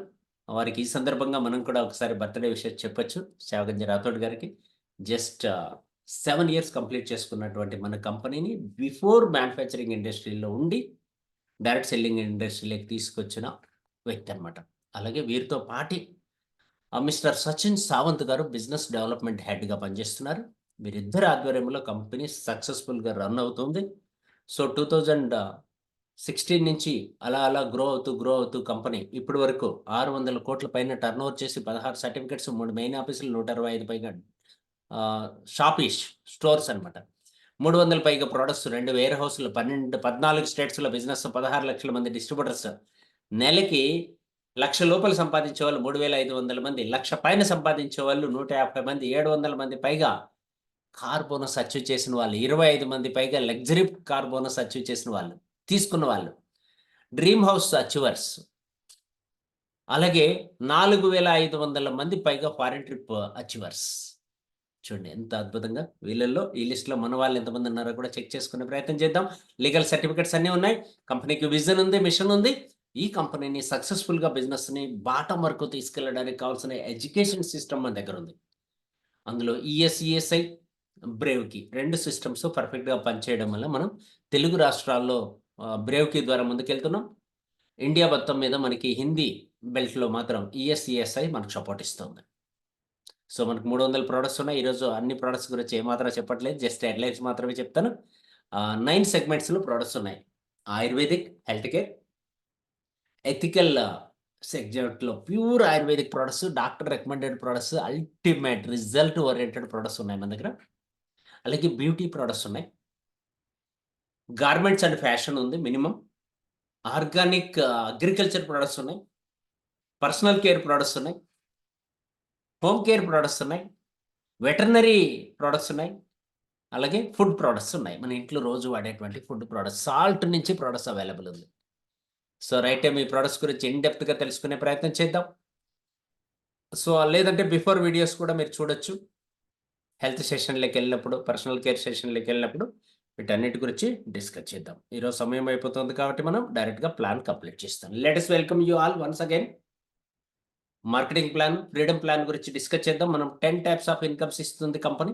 వారికి ఈ సందర్భంగా మనం కూడా ఒకసారి బర్త్‌డే విషెస్ చెప్పొచ్చు. చాగంజి రాథోడ్ గారికి. జస్ట్ 7 ఇయర్స్ కంప్లీట్ చేసుకున్నటువంటి మన కంపెనీని బిఫోర్ మ్యానుఫ్యాక్చరింగ్ ఇండస్ట్రీలో ఉండి, డైరెక్ట్ సెల్లింగ్ ఇండస్ట్రీలోకి తీసుకొచ్చిన వ్యక్తి అనమాట. అలాగే వీరితో పాటి మిస్టర్ సచిన్ సావంత్ గారు బిజినెస్ డెవలప్‌మెంట్ హెడ్‌గా పనిచేస్తున్నారు. వీరిద్దరి ఆధ్వర్యంలో కంపెనీ సక్సెస్‌ఫుల్‌గా రన్ అవుతుంది. సో, 2016 నుంచి అలా అలా గ్రో అవుతూ కంపెనీ ఇప్పటి వరకు 600,00,00,000 పైన టర్నోవర్ చేసి 16 సర్టిఫికేట్స్, 3 మెయిన్ ఆఫీసులు, 125 పైగా షాపీస్ స్టోర్స్ అనమాట. 300 పైగా ప్రొడక్ట్స్, 2 వేర్ హౌస్‌లు, 14 స్టేట్స్‌లో బిజినెస్, 16,00,000 మంది డిస్ట్రిబ్యూటర్స్. నెలకి 1,00,000 లోపల సంపాదించేవాళ్ళు 3,500 మంది, 1,00,000 పైన సంపాదించేవాళ్ళు 150 మంది, 700 మంది పైగా కార్ బోనస్ అచీవ్ చేసిన వాళ్ళు, 25 మంది పైగా లగ్జరీ కార్ బోనస్ అచీవ్ చేసిన వాళ్ళు, తీసుకున్న వాళ్ళు, డ్రీమ్ హౌస్ అచీవర్స్. అలాగే 4,500 మంది పైగా ఫారిన్ ట్రిప్ అచీవర్స్. చూడండి ఎంత అద్భుతంగా వీళ్ళల్లో ఈ లిస్ట్‌లో మన వాళ్ళు ఎంతమంది ఉన్నారో కూడా చెక్ చేసుకునే ప్రయత్నం చేద్దాం. లీగల్ సర్టిఫికేట్స్ అన్నీ ఉన్నాయి. కంపెనీకి విజన్ ఉంది, మిషన్ ఉంది. ఈ కంపెనీని సక్సెస్‌ఫుల్‌గా బిజినెస్‌ని బాటమ్ వరకు తీసుకెళ్ళడానికి కావాల్సిన ఎడ్యుకేషన్ సిస్టమ్ మన దగ్గర ఉంది. అందులో ఈఎస్ఈఎస్ఐ, బ్రేవ్‌కి 2 సిస్టమ్స్ పర్ఫెక్ట్‌గా పనిచేయడం వల్ల మనం తెలుగు రాష్ట్రాల్లో బ్రేవ్‌కి ద్వారా ముందుకెళ్తున్నాం. ఇండియా మొత్తం మీద మనకి హిందీ బెల్ట్‌లో మాత్రం ఈఎస్ఈఎస్ఐ మనకు సపోర్ట్ ఇస్తుంది. సో, మనకు 300 ప్రొడక్ట్స్ ఉన్నాయి. ఈరోజు అన్ని ప్రొడక్ట్స్ గురించి ఏమాత్రం చెప్పట్లేదు. జస్ట్ హెడ్‌లైన్స్ మాత్రమే చెప్తాను. 9 సెగ్మెంట్స్‌లో ప్రొడక్ట్స్ ఉన్నాయి. ఆయుర్వేదిక్, హెల్త్ కేర్, ఎథికల్ సెగ్మెంట్‌లో pure ayurvedic products, doctor recommended products, ultimate result oriented products ఉన్నాయి మన దగ్గర. అలాగే బ్యూటీ ప్రొడక్ట్స్ ఉన్నాయి. గార్మెంట్స్ అండ్ ఫ్యాషన్ ఉంది మినిమమ్. ఆర్గానిక్ అగ్రికల్చర్ ప్రొడక్ట్స్ ఉన్నాయి. పర్సనల్ కేర్ ప్రొడక్ట్స్ ఉన్నాయి. హోమ్ కేర్ ప్రొడక్ట్స్ ఉన్నాయి. వెటర్నరీ ప్రొడక్ట్స్ ఉన్నాయి. అలాగే ఫుడ్ ప్రొడక్ట్స్ ఉన్నాయి. మన ఇంట్లో రోజు వాడేటువంటి ఫుడ్ ప్రొడక్ట్స్. సాల్ట్ నుంచి ప్రొడక్ట్స్ అవైలబుల్ ఉంది. సో, రైట్ టైమ్ ఈ ప్రొడక్ట్స్ గురించి ఇన్ డెప్త్‌గా తెలుసుకునే ప్రయత్నం చేద్దాం. సో, లేదంటే బిఫోర్ వీడియోస్ కూడా మీరు చూడొచ్చు. హెల్త్ సెషన్‌లకెళ్ళినప్పుడు, పర్సనల్ కేర్ సెషన్‌లకెళ్ళినప్పుడు వీటన్నిటి గురించి డిస్కస్ చేద్దాం. ఈరోజు సమయం అయిపోతుంది కాబట్టి మనం డైరెక్ట్‌గా ప్లాన్ కంప్లీట్ చేస్తాం. Let us welcome you all once again. Marketing plan, freedom plan గురించి డిస్కస్ చేద్దాం. మనం 10 టైప్స్ ఆఫ్ ఇన్‌కమ్స్ ఇస్తుంది కంపెనీ.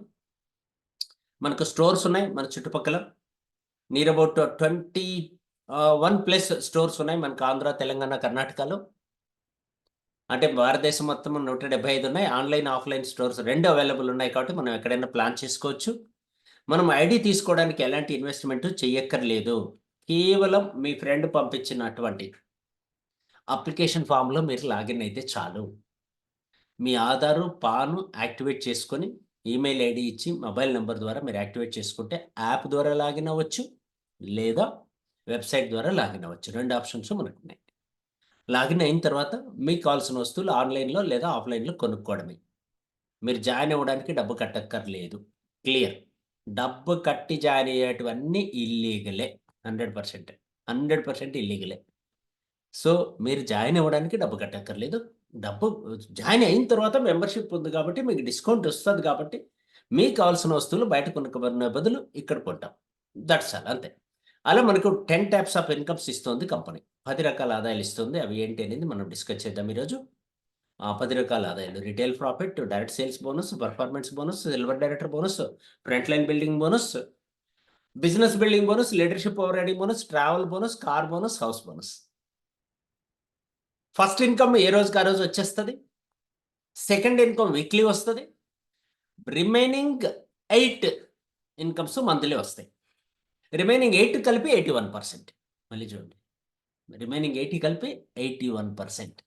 మనకు స్టోర్స్ ఉన్నాయి మన చుట్టుపక్కల. నియర్ అబౌట్ 1 ప్లస్ స్టోర్స్ ఉన్నాయి మనకు ఆంధ్ర, తెలంగాణ, కర్ణాటకలో. అంటే భారతదేశం మొత్తం 175 ఉన్నాయి. ఆన్‌లైన్, ఆఫ్‌లైన్ స్టోర్స్ 2 అవైలబుల్ ఉన్నాయి కాబట్టి మనం ఎక్కడైనా ప్లాన్ చేసుకోవచ్చు. మనం ఐడీ తీసుకోవడానికి ఎలాంటి ఇన్వెస్ట్‌మెంట్ చెయ్యక్కర్లేదు. కేవలం మీ ఫ్రెండ్ పంపించినటువంటి అప్లికేషన్ ఫార్మ్‌లో మీరు లాగిన్ అయితే చాలు. మీ ఆధారు, పాను యాక్టివేట్ చేసుకొని, ఈమెయిల్ ఐడీ ఇచ్చి, మొబైల్ నంబర్ ద్వారా మీరు యాక్టివేట్ చేసుకుంటే యాప్ ద్వారా లాగిన్ అవ్వచ్చు. లేదా వెబ్‌సైట్ ద్వారా లాగిన్ అవ్వచ్చు. 2 ఆప్షన్స్ మనకున్నాయి. లాగిన్ అయిన తర్వాత మీకు కావాల్సిన వస్తువులు ఆన్‌లైన్‌లో లేదా ఆఫ్‌లైన్‌లో కొనుక్కోవడమే. మీరు జాయిన్ అవ్వడానికి డబ్బు కట్టక్కర్లేదు. క్లియర్. డబ్బు కట్టి జాయిన్ అయ్యేటివన్నీ ఇల్లీగలే. 100%. 100% ఇల్లీగలే. సో, మీరు జాయిన్ అవ్వడానికి డబ్బు కట్టక్కర్లేదు. డబ్బు జాయిన్ అయిన తర్వాత మెంబర్‌షిప్ ఉంది కాబట్టి మీకు డిస్కౌంట్ వస్తది కాబట్టి, మీకు కావాల్సిన వస్తువులు బయట కొనుక్కునే బదులు ఇక్కడ కొంటాం. దట్స్ ఆల్ అంతే. అలా మనకు 10 టైప్స్ ఆఫ్ ఇన్‌కమ్స్ ఇస్తుంది కంపెనీ. 10 రకాల ఆదాయాలు ఇస్తుంది. అవి ఏంటి అనేది మనం డిస్కస్ చేద్దాం ఈరోజు. 10 రకాల ఆదాయాలు. Retail profit, direct sales bonus, performance bonus, silver director bonus, front line building bonus, business building bonus, leadership overriding bonus, travel bonus, car bonus, house bonus. First income ఏ రోజుకి ఆ రోజు వచ్చేస్తుంది. సెకండ్ ఇన్కమ్ వీక్లీ వస్తుంది. Remaining 8 incomes monthly వస్తాయి. Remaining 8 కలిపి 81%. మళ్ళీ చూడండి, రిమైనింగ్ 80 కలిపి 81%.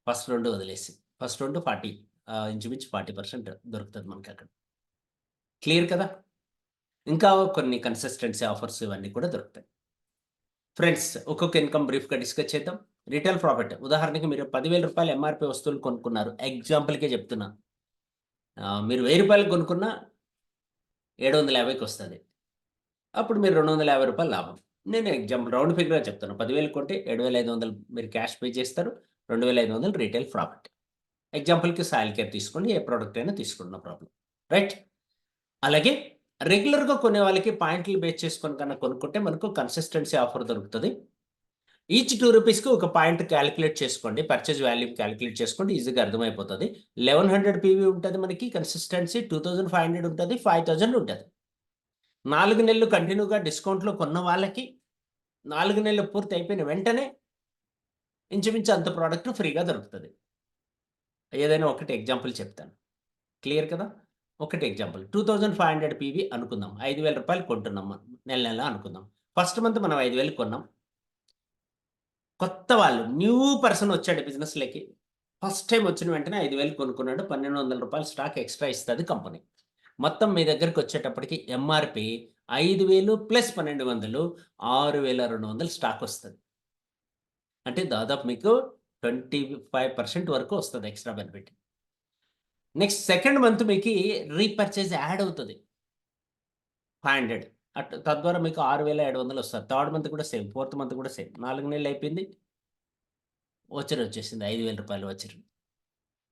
ఫస్ట్ 2 వదిలేసి, ఫస్ట్ 2 40, ఇంచుమించు 40% దొరుకుతుంది మనకి అక్కడ. క్లియర్ కదా? ఇంకా కొన్ని కన్సిస్టెన్సీ ఆఫర్స్ ఇవన్నీ కూడా దొరుకుతాయి. ఫ్రెండ్స్, ఒక్కొక్క ఇన్కమ్ బ్రీఫ్గా డిస్కస్ చేద్దాం. రిటైల్ ప్రాఫిట్, ఉదాహరణకి మీరు 10,000 రూపాయలు ఎంఆర్పి వస్తువులు కొనుక్కున్నారు, ఎగ్జాంపుల్కే చెప్తున్నా. మీరు 1000 రూపాయలు కొనుక్కున్నా 750కి వస్తుంది. అప్పుడు మీరు 250 రూపాయలు లాభం. నేను ఎగ్జాంపుల్ రౌండ్ ఫిగర్‌గా చెప్తాను. 10,000 కొంటే 7,500 మీరు క్యాష్ పే చేస్తారు. 2,500 రిటైల్ ప్రాఫిట్. ఎగ్జాంపుల్‌కి సాయిల్ కేర్ తీసుకోండి. ఏ ప్రొడక్ట్ అయినా తీసుకోండి, నో ప్రాబ్లమ్. రైట్? అలాగే రెగ్యులర్‌గా కొనే వాళ్ళకి పాయింట్లు బేస్ చేసుకొని కన్నా కొనుక్కుంటే మనకు కన్సిస్టెన్సీ ఆఫర్ దొరుకుతది. ఈచ్ 2 రూపీస్‌కి ఒక పాయింట్ కాలిక్యులేట్ చేసుకోండి. పర్చేజ్ వాల్యూ కాలిక్యులేట్ చేసుకోండి. ఈజీగా అర్థమైపోతది. 1100 పీవీ ఉంటది మనకి కన్సిస్టెన్సీ. 2500 ఉంటది. 5000 ఉంటది. 4 నెలలు కంటిన్యూగా డిస్కౌంట్‌లో కొన్న వాళ్ళకి 4 నెలలు పూర్తి అయిపోయిన వెంటనే ఇంచుమించు అంత ప్రొడక్ట్ ఫ్రీగా దొరుకుతది. ఏదైనా ఒకటి ఎగ్జాంపుల్ చెప్తాను. క్లియర్ కదా? ఒకటి ఎగ్జాంపుల్ 2500 పీవీ అనుకుందాం. 5,000 రూపాయలు కొంటున్నాం మనం నెల నెల అనుకుందాం. ఫస్ట్ మంత్ మనం 5,000 కొన్నాం. కొత్త వాళ్ళు న్యూ పర్సన్ వచ్చాడు బిజినెస్‌లోకి. ఫస్ట్ టైమ్ వచ్చిన వెంటనే 5,000 కొనుక్కున్నాడు. 1,200 రూపాయలు స్టాక్ ఎక్స్‌ట్రా ఇస్తది కంపెనీ. మొత్తం మీ దగ్గరికొచ్చేటప్పటికి ఎంఆర్‌పి 5,000 ప్లస్ 1,200 6,200 స్టాక్ వస్తది. అంటే దాదాపు మీకు 25% వరకు వస్తది extra benefit. Next second month మీకి రీపర్చేజ్ యాడ్ అవుతది. 500 తద్వారా మీకు 6,700 వస్తది. థర్డ్ మంత్ కూడా సేమ్. ఫోర్త్ మంత్ కూడా సేమ్. 4 నెలలు అయిపోయింది. వోచర్ వచ్చేసింది. 5,000 రూపాయల వోచర్.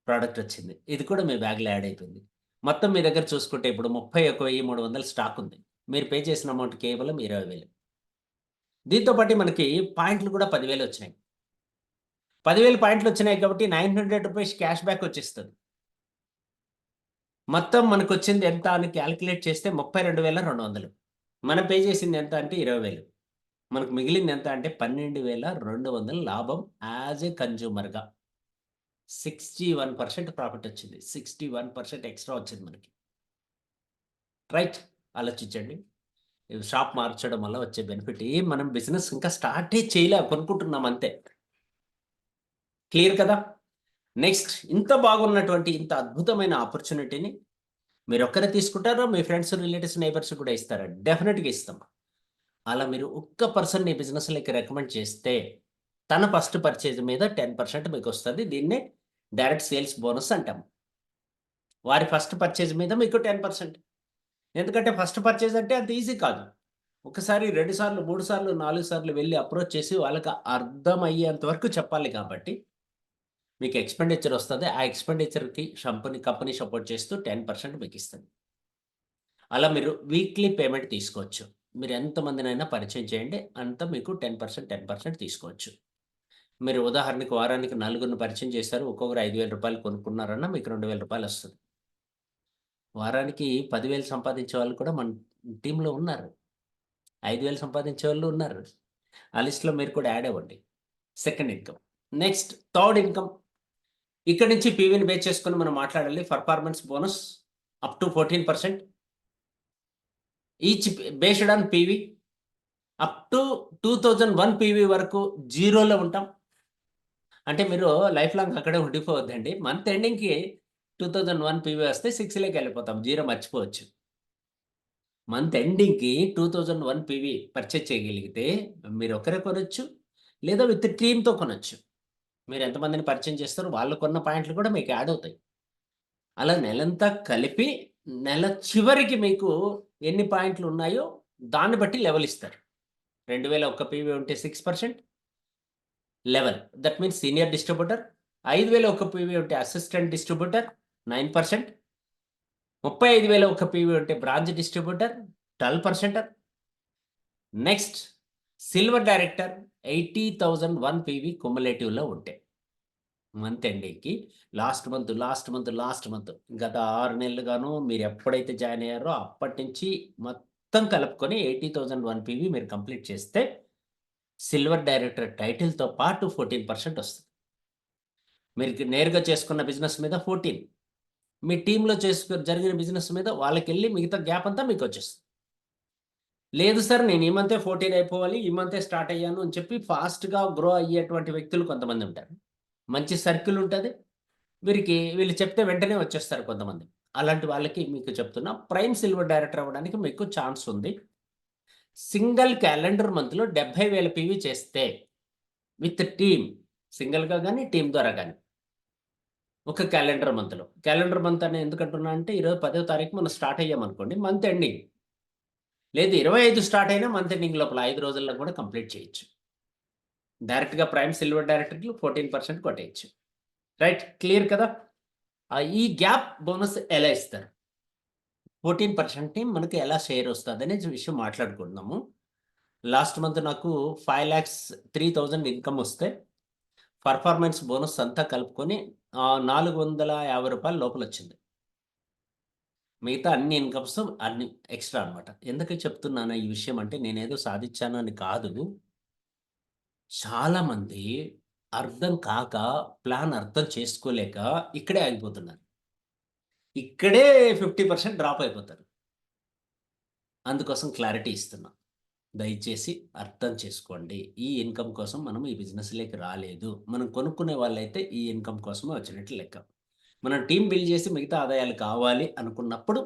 ప్రొడక్ట్ వచ్చింది. ఇది కూడా మీ బ్యాగ్‌లో యాడ్ అయిపోయింది. మొత్తం మీ దగ్గర చూసుకుంటే ఇప్పుడు 31,300 స్టాక్ ఉంది. మీరు పే చేసిన అమౌంట్ కేవలం 20,000. దీంతో పాటు మనకి పాయింట్లు కూడా 10,000 వచ్చినాయి. 10,000 పాయింట్లు వచ్చినాయి కాబట్టి ₹900 క్యాష్ బ్యాక్ వచ్చేస్తది. మొత్తం మనకొచ్చింది ఎంత అని కాలిక్యులేట్ చేస్తే 32,200. మనం పే చేసింది ఎంత అంటే 20,000. మనకు మిగిలింది ఎంత అంటే 12,200 లాభం యాస్ ఎ కన్స్యూమర్‌గా. 61% ప్రాఫిట్ వచ్చింది. 61% ఎక్స్‌ట్రా వచ్చింది మనకి. రైట్? ఆలోచించండి. షాప్ మార్చడం వల్ల వచ్చే బెనిఫిట్ మనం బిజినెస్ ఇంకా స్టార్టే చేయలే, కొనుక్కుంటున్నాం అంతే. క్లియర్ కదా? నెక్స్ట్, ఇంత బాగున్నటువంటి ఇంత అద్భుతమైన ఆపర్చునిటీని మీరొక్కరే తీసుకుంటారో మీ ఫ్రెండ్స్, రిలేటివ్స్, నైబర్స్ కూడా ఇస్తారా? డెఫినిట్‌గా ఇస్తాం. అలా మీరు ఒక్క పర్సన్‌ని బిజినెస్‌లోకి రికమెండ్ చేస్తే తన ఫస్ట్ పర్చేజ్ మీద 10% మీకొస్తది. దీన్నే డైరెక్ట్ సేల్స్ బోనస్ అంటాం. వారి ఫస్ట్ పర్చేజ్ మీద మీకు 10%. ఎందుకంటే ఫస్ట్ పర్చేజ్ అంటే అంత ఈజీ కాదు. ఒకసారి 2 సార్లు, 3 సార్లు, 4 సార్లు వెళ్లి అప్రోచ్ చేసి వాళ్ళకి అర్థమయ్యేంత వరకు చెప్పాలి కాబట్టి మీకు ఎక్స్‌పెండిచర్ వస్తది. ఆ ఎక్స్‌పెండిచర్‌కి కంపెనీ సపోర్ట్ చేస్తూ 10% మీకిస్తది. అలా మీరు వీక్లీ పేమెంట్ తీసుకోవచ్చు. మీరు ఎంతమందినైనా పరిచయం చేయండి. అంతా మీకు 10%, 10% తీసుకోవచ్చు. మీరు ఉదాహరణకి వారానికి నలుగురిని పరిచయం చేశారు. ఒక్కొక్కరు ₹5,000 కొనుక్కున్నారన్నా మీకు ₹2,000 వస్తది. వారానికి 10,000 సంపాదించే వాళ్ళు కూడా మన టీమ్‌లో ఉన్నారు. 5,000 సంపాదించేవాళ్ళు ఉన్నారు. ఆ లిస్ట్‌లో మీరు కూడా యాడ్ అవ్వండి. Second income. Next third income. ఇక్కడి నుంచి పీవీని బేస్ చేసుకొని మనం మాట్లాడాలి. Performance bonus up to 14%. Each based on PV. Up to 2001 PV వరకు జీరోలో ఉంటాం. అంటే మీరు లైఫ్ లాంగ్ అక్కడే ఉండిపోవద్దండి. మంత్ ఎండింగ్‌కి 2001 పీవీ వస్తే 6 వెళ్ళిపోతాం. జీరో మర్చిపోవచ్చు. మంత్ ఎండింగ్‌కి 2001 పీవీ పర్చేజ్ చేయగలిగితే మీరొక్కరే కొనొచ్చు. లేదా విత్ టీమ్‌తో కొనొచ్చు. మీరు ఎంతమందిని పరిచయం చేస్తారో వాళ్ళు కొన్న పాయింట్లు కూడా మీకు యాడ్ అవుతాయి. అలా నెలంతా కలిపి నెల చివరికి మీకు ఎన్ని పాయింట్లు ఉన్నాయో దాన్ని బట్టి లెవెల్ ఇస్తారు. 2001 పీవీ ఉంటే 6% level. That means senior distributor. 5,001 PV ఉంటే అసిస్టెంట్ డిస్ట్రిబ్యూటర్ 9%. 35,001 పీవీ ఉంటే branch distributor 12%. Next silver director 80,001 PV కుములేటివ్‌లో ఉంటే. మంత్ ఎండింగ్‌కి లాస్ట్ మంత్ గత 6 నెలలుగాను మీరు ఎప్పుడైతే జాయిన్ అయ్యారో అప్పటి నుంచి మొత్తం కలుపుకొని 80,001 పీవీ మీరు కంప్లీట్ చేస్తే సిల్వర్ డైరెక్టర్ టైటిల్‌తో పాటు 14% వస్తది. మీరు నేరుగా చేసుకున్న బిజినెస్ మీద 14, మీ టీమ్‌లో జరిగిన బిజినెస్ మీద వాళ్ళకెళ్ళి మిగతా గ్యాప్ అంతా మీకొచ్చేస్తది. లేదు సార్ నేను ఈ మంతే 14 అయిపోవాలి, ఈ మంతే స్టార్ట్ అయ్యాను అని చెప్పి ఫాస్ట్‌గా గ్రో అయ్యేటువంటి వ్యక్తులు కొంతమందుంటారు. మంచి సర్కిల్ ఉంటది. వీళ్ళు చెప్తే వెంటనే వచ్చేస్తారు కొంతమంది. అలాంటి వాళ్ళకి మీకు చెప్తున్నా ప్రైమ్ సిల్వర్ డైరెక్టర్ అవ్వడానికి మీకు ఛాన్స్ ఉంది. సింగిల్ క్యాలెండర్ మంత్‌లో 70,000 పీవీ చేస్తే విత్ టీమ్, సింగిల్‌గా గాని, టీమ్ ద్వారా గాని. ఒక క్యాలెండర్ మంత్‌లో. క్యాలెండర్ మంత్ అని ఎందుకంటున్నా అంటే ఈరోజు 10వ తారీఖు మనం స్టార్ట్ అయ్యామనుకోండి మంత్ ఎండింగ్. లేదు 25 స్టార్ట్ అయినా మంత్ ఎండింగ్ లోపల 5 రోజుల్లో కూడా కంప్లీట్ చేయొచ్చు. డైరెక్ట్‌గా ప్రైమ్ సిల్వర్ డైరెక్టర్‌లు 14% కొట్టేయొచ్చు. రైట్. క్లియర్ కదా! ఈ గ్యాప్ బోనస్ ఎలా ఇస్తారు? 14%ని మనకి ఎలా షేర్ వస్తదనే విషయం మాట్లాడుకుంటున్నాము. లాస్ట్ మంత్ నాకు 5,03,000 ఇన్‌కమ్ వస్తే పర్ఫార్మెన్స్ బోనస్ అంతా కలుపుకొని రూ. 450 లోపలొచ్చింది. మిగతా అన్ని ఇన్‌కమ్స్ అన్ని ఎక్స్‌ట్రా అన్నమాట. ఎందుకు చెప్తున్నాను ఈ విషయం అంటే నేనేదో సాధిచ్చాను అని కాదు. చాలామంది అర్థం కాక, ప్లాన్ అర్థం చేసుకోలేక ఇక్కడే ఆగిపోతున్నారు. ఇక్కడే 50% డ్రాప్ అయిపోతారు. అందుకోసం క్లారిటీ ఇస్తున్నా. దయచేసి అర్థం చేసుకోండి. ఈ ఇన్‌కమ్ కోసం మనం ఈ బిజినెస్‌లోకి రాలేదు. మనం కొనుక్కునే వాళ్ళైతే ఈ ఇన్‌కమ్ కోసమే వచ్చినట్టు లెక్క. మనం టీమ్ బిల్డ్ చేసి మిగతా ఆదాయాలు కావాలి అనుకున్నప్పుడు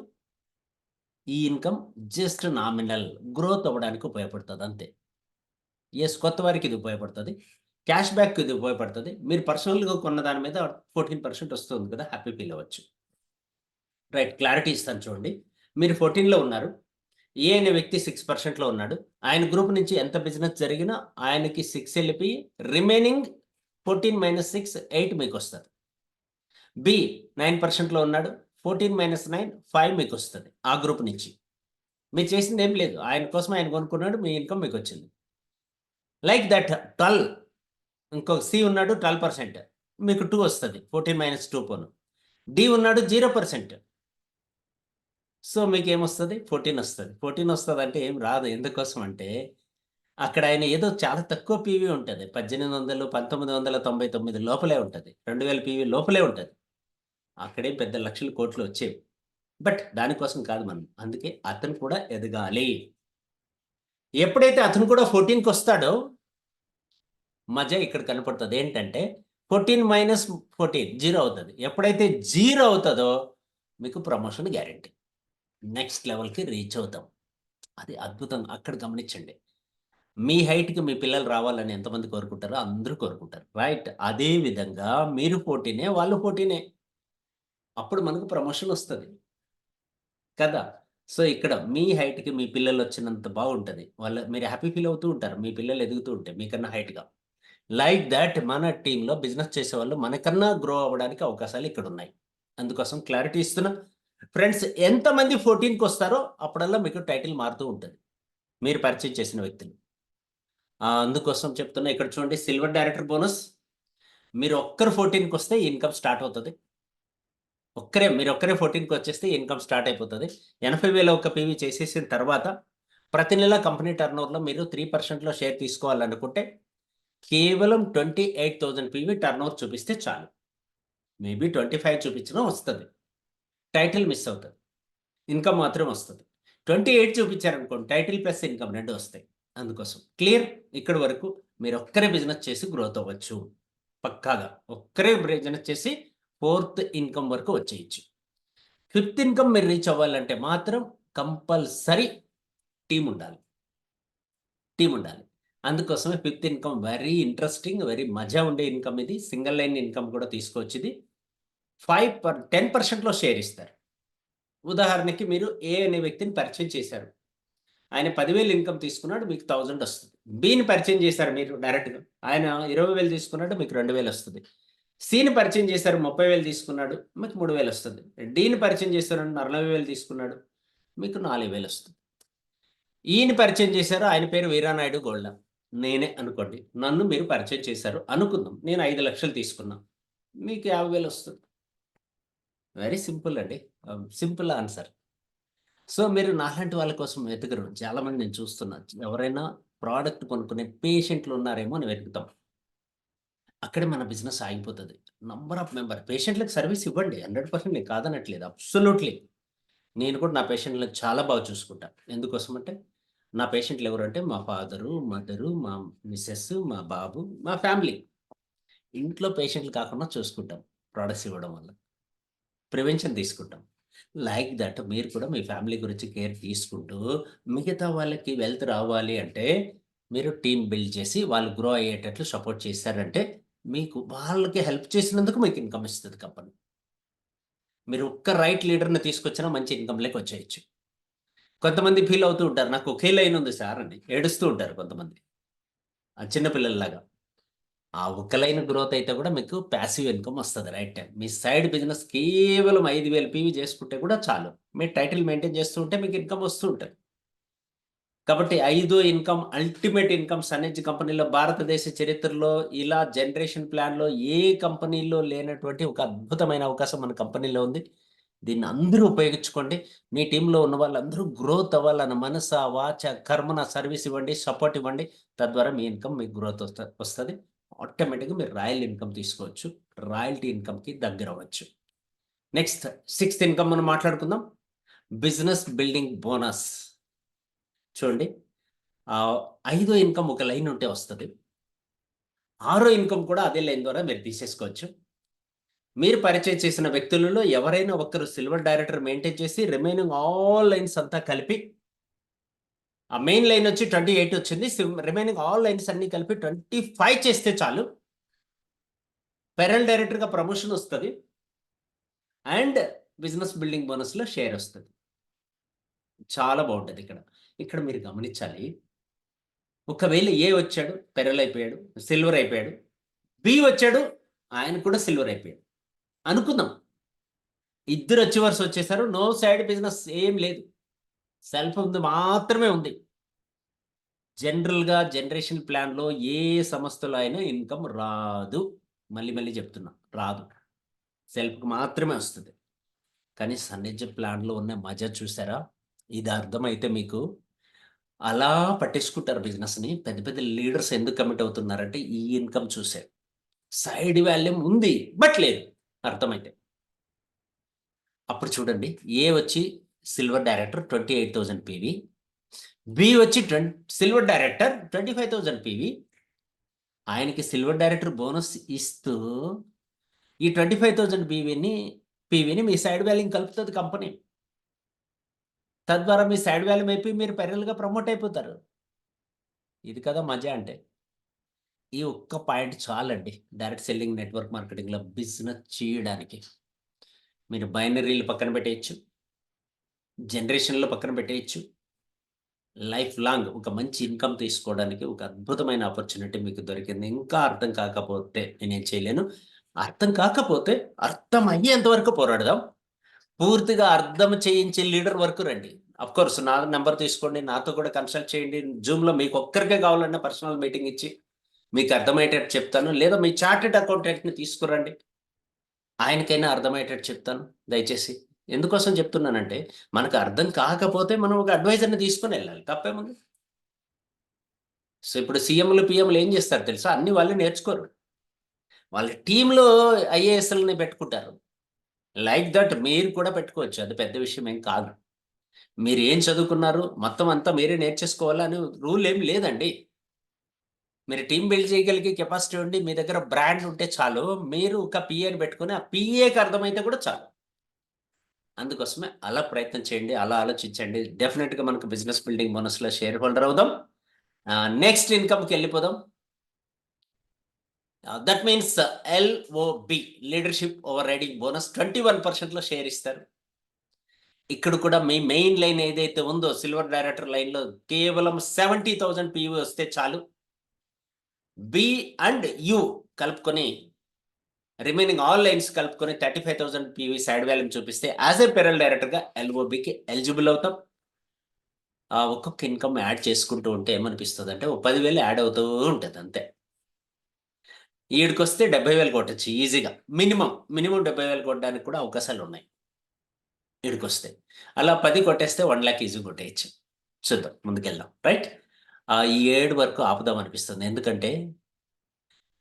ఈ ఇన్‌కమ్ జస్ట్ నామినల్ గ్రోత్ అవ్వడానికి ఉపయోగపడుతది అంతే. కొత్త వారికి ఇది ఉపయోగపడుతది. క్యాష్ బ్యాక్‌కి ఇది ఉపయోగపడుతది. మీరు పర్సనల్‌గా కొన్న దాని మీద 14% వస్తుంది కదా! హ్యాపీ ఫీల్ అవ్వచ్చు. రైట్. క్లారిటీ ఇస్తాను చూడండి. మీరు 14లో ఉన్నారు. ఏ అనే వ్యక్తి 6%లో ఉన్నాడు. ఆయన గ్రూప్ నుంచి ఎంత బిజినెస్ జరిగినా ఆయనకి 6 ఎళ్ళిపోయి రిమైనింగ్ 14 - 6 8 మీకొస్తది. బి 9%లో ఉన్నాడు. 14 - 9 5 మీకొస్తది. ఆ గ్రూప్ నుంచి. మీరు చేసిందేం లేదు. ఆయన కోసం ఆయన కొనుక్కున్నాడు. మీ ఇన్‌కమ్ మీకొచ్చింది. లైక్ దట్ 12 ఇంకో సి ఉన్నాడు 12% మీకు 2 వస్తది. 14 - 2 పోను. డి ఉన్నాడు 0%. సో, మీకేమొస్తది? 14 వస్తది. 14 వస్తదంటే ఏం రాదు. ఎందుకోసం అంటే, అక్కడ ఆయన ఏదో చాలా తక్కువ పీవీ ఉంటది. 1800, 1999 లోపలే ఉంటది. 2000 పీవీ లోపలే ఉంటది. అక్కడేం పెద్ద లక్షలు, కోట్లు వచ్చేవి. బట్ దానికోసం కాదు మనం. అందుకే అతను కూడా ఎదగాలి. ఎప్పుడైతే అతను కూడా 14కొస్తాడో, మజా ఇక్కడ కనపడుతది. ఏంటంటే 14 - 14 జీరో అవుతది. ఎప్పుడైతే జీరో అవుతదో, మీకు ప్రమోషన్ గ్యారంటీ. నెక్స్ట్ లెవెల్‌కి రీచ్ అవుతాం. అది అద్భుతం. అక్కడ గమనించండి. మీ హైట్‌కి మీ పిల్లలు రావాలని ఎంతమంది కోరుకుంటారో అందరూ కోరుకుంటారు. రైట్. అదే విధంగా మీరు 14 వాళ్ళు 14 అప్పుడు మనకు ప్రమోషన్ ఒస్తది. కదా! సో, ఇక్కడ మీ హైట్‌కి మీ పిల్లలొచ్చినంత బాగుంటది. మీరు హ్యాపీ ఫీల్ అవుతూ ఉంటారు. మీ పిల్లలు ఎదుగుతూ ఉంటే మీకన్నా హైట్‌గా. లైక్ థట్ మన టీమ్‌లో బిజినెస్ చేసేవాళ్ళు మనకన్నా గ్రో అవ్వడానికి అవకాశాలు ఇక్కడున్నాయి. అందుకోసం క్లారిటీ ఇస్తున్నా. ఫ్రెండ్స్ ఎంతమంది 14కొస్తారో అప్పుడల్లా మీకు టైటిల్ మారుతూ ఉంటది. మీరు పరిచయం చేసిన వ్యక్తులు. అందుకోసం చెప్తున్నా ఇక్కడ చూడండి సిల్వర్ డైరెక్టర్ బోనస్. మీరు ఒక్కరు 14కొస్తే ఇన్‌కమ్ స్టార్ట్ అవుతది. మీరొక్కరే 14కొచ్చేస్తే ఇన్‌కమ్ స్టార్ట్ అయిపోతది. 80,000 ఒక పీవీ చేసేసిన తర్వాత ప్రతి నెల కంపెనీ టర్నోవర్‌లో మీరు 3%లో షేర్ తీసుకోవాలనుకుంటే కేవలం 28,000 పీవీ టర్నోవర్ చూపిస్తే చాలు. మేబీ 25 చూపించినా వస్తది. టైటిల్ మిస్ అవుతది. ఇన్‌కమ్ మాత్రం వస్తది. 28 చూపించారనుకోండి టైటిల్ ప్లస్ ఇన్‌కమ్ 2 వస్తాయి. అందుకోసం. క్లియర్? ఇక్కడి వరకు మీరొక్కరే బిజినెస్ చేసి గ్రోత్ అవ్వచ్చు. పక్కాగా. ఒక్కరే బిజినెస్ చేసి ఫోర్త్ ఇన్‌కమ్ వరకు వచ్చేయొచ్చు. ఫిఫ్త్ ఇన్‌కమ్ మీరు రీచ్ అవ్వాలంటే మాత్రం కంపల్సరీ టీముండాలి. టీముండాలి. అందుకోసమే fifth income very interesting, very మజా ఉండే ఇన్‌కమ్ ఇది. సింగిల్ లైన్ ఇన్‌కమ్ కూడా తీసుకోవచ్చిది. 10%లో షేర్ ఇస్తారు. ఉదాహరణకి మీరు ఏ అనే వ్యక్తిని పరిచయం చేశారు. ఆయన 10,000 ఇన్‌కమ్ తీసుకున్నాడు. మీకు 1000 వస్తది. బిని పరిచయం చేశారు మీరు డైరెక్ట్‌గా. ఆయన 20,000 తీసుకున్నాడు. మీకు 2,000 వస్తది. సిని పరిచయం చేశారు. 30,000 తీసుకున్నాడు. మీకు 3,000 వస్తది. డిని పరిచయం చేశారు. 40,000 తీసుకున్నాడు. మీకు 4,000 వస్తది. ఈని పరిచయం చేశారు. ఆయన పేరు వీరానాయుడు గోల్డ. నేనే అనుకోండి. నన్ను మీరు పరిచయం చేశారు అనుకుందాం. నేను 5,00,000 తీసుకున్నా. మీకు 50,000 వస్తది. వెరీ సింపుల్ అండి. Simple answer. సో, మీరు నాలాంటి వాళ్ళ కోసం వెతకరు. చాలామంది నేను చూస్తున్నా. ఎవరైనా ప్రోడక్ట్ కొనుక్కునే పేషెంట్లు ఉన్నారేమో అని వెతుకుతాం. అక్కడే మన బిజినెస్ ఆగిపోతది. నంబర్ ఆఫ్ పేషెంట్‌లకి సర్విస్ ఇవ్వండి. 100% నేను కాదనట్లేదు. అబ్సల్యూట్‌లీ. నేను కూడా నా పేషెంట్‌లని చాలా బాగా చూసుకుంటా. ఎందుకోసమంటే, నా పేషెంట్‌లు ఎవరంటే మా ఫాదరు, మదరు, మా మిసెస్, మా బాబు, మా ఫ్యామిలీ. ఇంట్లో పేషెంట్‌లు కాకుండా చూసుకుంటాం. ప్రొడక్ట్స్ ఇవ్వడం వల్ల. ప్రివెన్షన్ తీసుకుంటాం. లైక్ థట్ మీరు కూడా మీ ఫ్యామిలీ గురించి కేర్ తీసుకుంటూ, మిగతా వాళ్ళకి వెల్త్ రావాలి అంటే, మీరు టీమ్ బిల్డ్ చేసి వాళ్ళు గ్రో అయ్యేటట్లు సపోర్ట్ చేశారంటే, మీకు వాళ్ళకి హెల్ప్ చేసినందుకు మీకు ఇన్‌కమ్ ఇస్తది కంపెనీ. మీరు ఒక్క రైట్ లీడర్‌ని తీసుకొచ్చినా మంచి ఇన్‌కమ్‌లోకి వచ్చేయొచ్చు. కొంతమంది ఫీల్ అవుతూ ఉంటారు. నాకు ఒకే లైన్ ఉంది సార్ అని. ఏడుస్తూ ఉంటారు కొంతమంది. చిన్న పిల్లల్లాగా. ఆ ఒక్క లైన్ గ్రోత్ అయితే కూడా మీకు పాసివ్ ఇన్‌కమ్ వస్తది రైట్ టైమ్. మీ సైడ్ బిజినెస్ కేవలం 5,000 పీవీ చేసుకుంటే కూడా చాలు. మీరు టైటిల్ మెయింటైన్ చేస్తూ ఉంటే మీకు ఇన్‌కమ్ వస్తూ ఉంటది. కాబట్టి 5 ఇన్‌కమ్ అల్టిమేట్ ఇన్‌కమ్ సనేజ్ కంపెనీలో భారతదేశ చరిత్రలో ఇలా జనరేషన్ ప్లాన్‌లో ఏ కంపెనీలో లేనటువంటి ఒక అద్భుతమైన అవకాశం మన కంపెనీలో ఉంది. దీన్ని అందరూ ఉపయోగించుకోండి. మీ టీమ్‌లో ఉన్న వాళ్ళందరూ గ్రోత్ అవ్వాలన్న మనస, వాచ, కర్మన సర్విస్ ఇవ్వండి, సపోర్ట్ ఇవ్వండి. తద్వారా మీ ఇన్‌కమ్ మీకు గ్రోత్ వస్తది. ఆటోమేటిక్‌గా మీరు రాయల్ ఇన్‌కమ్ తీసుకోవచ్చు. రాయల్టీ ఇన్‌కమ్‌కి దగ్గరవ్వచ్చు. నెక్స్ట్ సిక్స్త్ ఇన్‌కమ్ మనం మాట్లాడుకుందాం. Business building bonus. చూడండి. ఐదో ఇన్‌కమ్ ఒక లైన్ ఉంటే వస్తది. ఆరో ఇన్‌కమ్ కూడా అదే లైన్ ద్వారా మీరు తీసేసుకోవచ్చు. మీరు పరిచయం చేసిన వ్యక్తులలో ఎవరైనా ఒకరు సిల్వర్ డైరెక్టర్ మెయింటైన్ చేసి రిమైనింగ్ ఆల్ లైన్స్ అంతా కలిపి ఆ మెయిన్ లైన్ వచ్చి 28 వచ్చింది. రిమైనింగ్ ఆల్ లైన్స్ అన్నీ కలిపి 25 చేస్తే చాలు. పెరల్ డైరెక్టర్‌గా ప్రమోషన్ వస్తది. అండ్ బిజినెస్ బిల్డింగ్ బోనస్‌లో షేర్ వస్తది. చాలా బావుంటది ఇక్కడ. ఇక్కడ మీరు గమనించాలి. ఒకవేళ ఏ వచ్చాడు, పెరల్ అయిపోయాడు, సిల్వర్ అయిపోయాడు. బి వచ్చాడు, ఆయన కూడా సిల్వర్ అయిపోయాడు. అనుకుందాం. ఇద్దరు అచీవర్స్ వచ్చేసారు. నో సైడ్ బిజినెస్ ఏం లేదు. సెల్ఫ్ ఉంది మాత్రమే ఉంది. జనరల్‌గా జనరేషన్ ప్లాన్‌లో ఏ సంస్థలో అయినా ఇన్‌కమ్ రాదు. మళ్ళీ మళ్ళీ చెప్తున్నా. రాదు. సెల్ఫ్‌కి మాత్రమే వస్తది. కానీ సన్నిజ ప్లాన్‌లో ఉన్న మజా చూసారా? ఇది అర్థమైతే మీకు అలా పట్టేసుకుంటారు బిజినెస్‌ని. పెద్ద పెద్ద లీడర్స్ ఎందుకు కమిట్ అవుతున్నారంటే ఈ ఇన్‌కమ్ చూసే. సైడ్ వాల్యూమ్ ఉంది. బట్ లేదు. అర్థమైతే. అప్పుడు చూడండి. ఏ వచ్చి సిల్వర్ డైరెక్టర్ 28,000 పీవీ. బి వచ్చి సిల్వర్ డైరెక్టర్ 25,000 పీవీ. ఆయనకి సిల్వర్ డైరెక్టర్ బోనస్ ఇస్తూ ఈ 25,000 పీవీని మీ సైడ్ వాల్యూమ్ కలుపుతది కంపెనీ. తద్వారా మీ సైడ్ వాల్యూమ్ అయిపోయి మీరు పెరల్‌గా ప్రమోట్ అయిపోతారు. ఇది కదా మజా అంటే. ఈ ఒక్క పాయింట్ చాలండి. డైరెక్ట్ సెల్లింగ్ నెట్వర్క్ మార్కెటింగ్‌లో బిజినెస్ చేయడానికి. మీరు బైనరీలు పక్కన పెట్టేయొచ్చు. జనరేషన్‌లో పక్కన పెట్టేయొచ్చు. లైఫ్ లాంగ్ ఒక మంచి ఇన్‌కమ్ తీసుకోవడానికి ఒక అద్భుతమైన ఆపర్చునిటీ మీకు దొరికింది. ఇంకా అర్థం కాకపోతే నేనేం చేయలేను. అర్థం కాకపోతే అర్థమయ్యేంత వరకు పోరాడదాం. పూర్తిగా అర్థం చేయించే లీడర్ వరకు రండి. ఆఫ్‌కోర్స్ నా నంబర్ తీసుకోండి. నాతో కూడా కన్సల్ట్ చేయండి. జూమ్‌లో మీకొక్కరికే కావాలన్నా పర్సనల్ మీటింగ్ ఇచ్చి మీకు అర్థమయ్యేటట్టు చెప్తాను. లేదా మీ చార్టర్డ్ అకౌంటెంట్‌ని తీసుకురండి. ఆయనకైనా అర్థమయ్యేటట్టు చెప్తాను దయచేసి. ఎందుకోసం చెప్తున్నానంటే, మనకు అర్థం కాకపోతే మనం ఒక అడ్వైజర్‌ని తీసుకొనెళ్ళాలి. తప్పేముంది? సో, ఇప్పుడు సీఎంలు, పీఎంలు ఏం చేస్తారు తెలుసా? అన్నీ వాళ్ళే నేర్చుకోరు. వాళ్ళ టీమ్‌లో ఐఏఎస్‌లని పెట్టుకుంటారు. లైక్ థట్ మీరు కూడా పెట్టుకోవచ్చు. అది పెద్ద విషయం ఏం కాదు. మీరేం చదువుకున్నారు? మొత్తం అంతా మీరే నేర్చేసుకోవాలని రూల్ ఏమి లేదండి. మీరు టీమ్ బిల్డ్ చేయగలిగే కెపాసిటీ ఉండి, మీ దగ్గర బ్రాండ్ ఉంటే చాలు. మీరు ఒక పీఏని పెట్టుకొని, ఆ పీఏకి అర్థమైతే కూడా చాలు. అందుకోసమే అలా ప్రయత్నం చేయండి. అలా ఆలోచించండి. డెఫినిట్‌గా మనకు బిజినెస్ బిల్డింగ్ బోనస్‌లో షేర్ హోల్డర్ అవుదాం. నెక్స్ట్ ఇన్‌కమ్‌కెళ్ళిపోదాం. That means LOB leadership overriding bonus 21%లో షేర్ ఇస్తారు. ఇక్కడ కూడా మీ మెయిన్ లైన్ ఏదైతే ఉందో సిల్వర్ డైరెక్టర్ లైన్‌లో కేవలం 70,000 పీవీ వస్తే చాలు. బి అండ్ యు కలుపుకొని రిమైనింగ్ ఆల్ లైన్స్ కలుపుకొని 35,000 పీవీ సైడ్ వాల్యూమ్ చూపిస్తే యాస్ ఎ పేరల్ డైరెక్టర్‌గా ఎల్ఓబికి ఎలిజిబుల్ అవుతాం. ఒక్కొక్క ఇన్‌కమ్ యాడ్ చేసుకుంటూ ఉంటే ఏమనిపిస్తదంటే, ఓ 10,000 యాడ్ అవుతూ ఉంటది అంతే. ఈడికొస్తే 70,000 కొట్టొచ్చు ఈజీగా. మినిమమ్ 70,000 కొట్టడానికి కూడా అవకాశాలున్నాయి. ఈడికొస్తే. అలా 10 కొట్టేస్తే 1,00,000 ఈజీగా కొట్టేయొచ్చు. చూద్దాం ముందుకెళ్దాం. రైట్? ఈ 7 వరకు ఆపుదాం అనిపిస్తుంది. ఎందుకంటే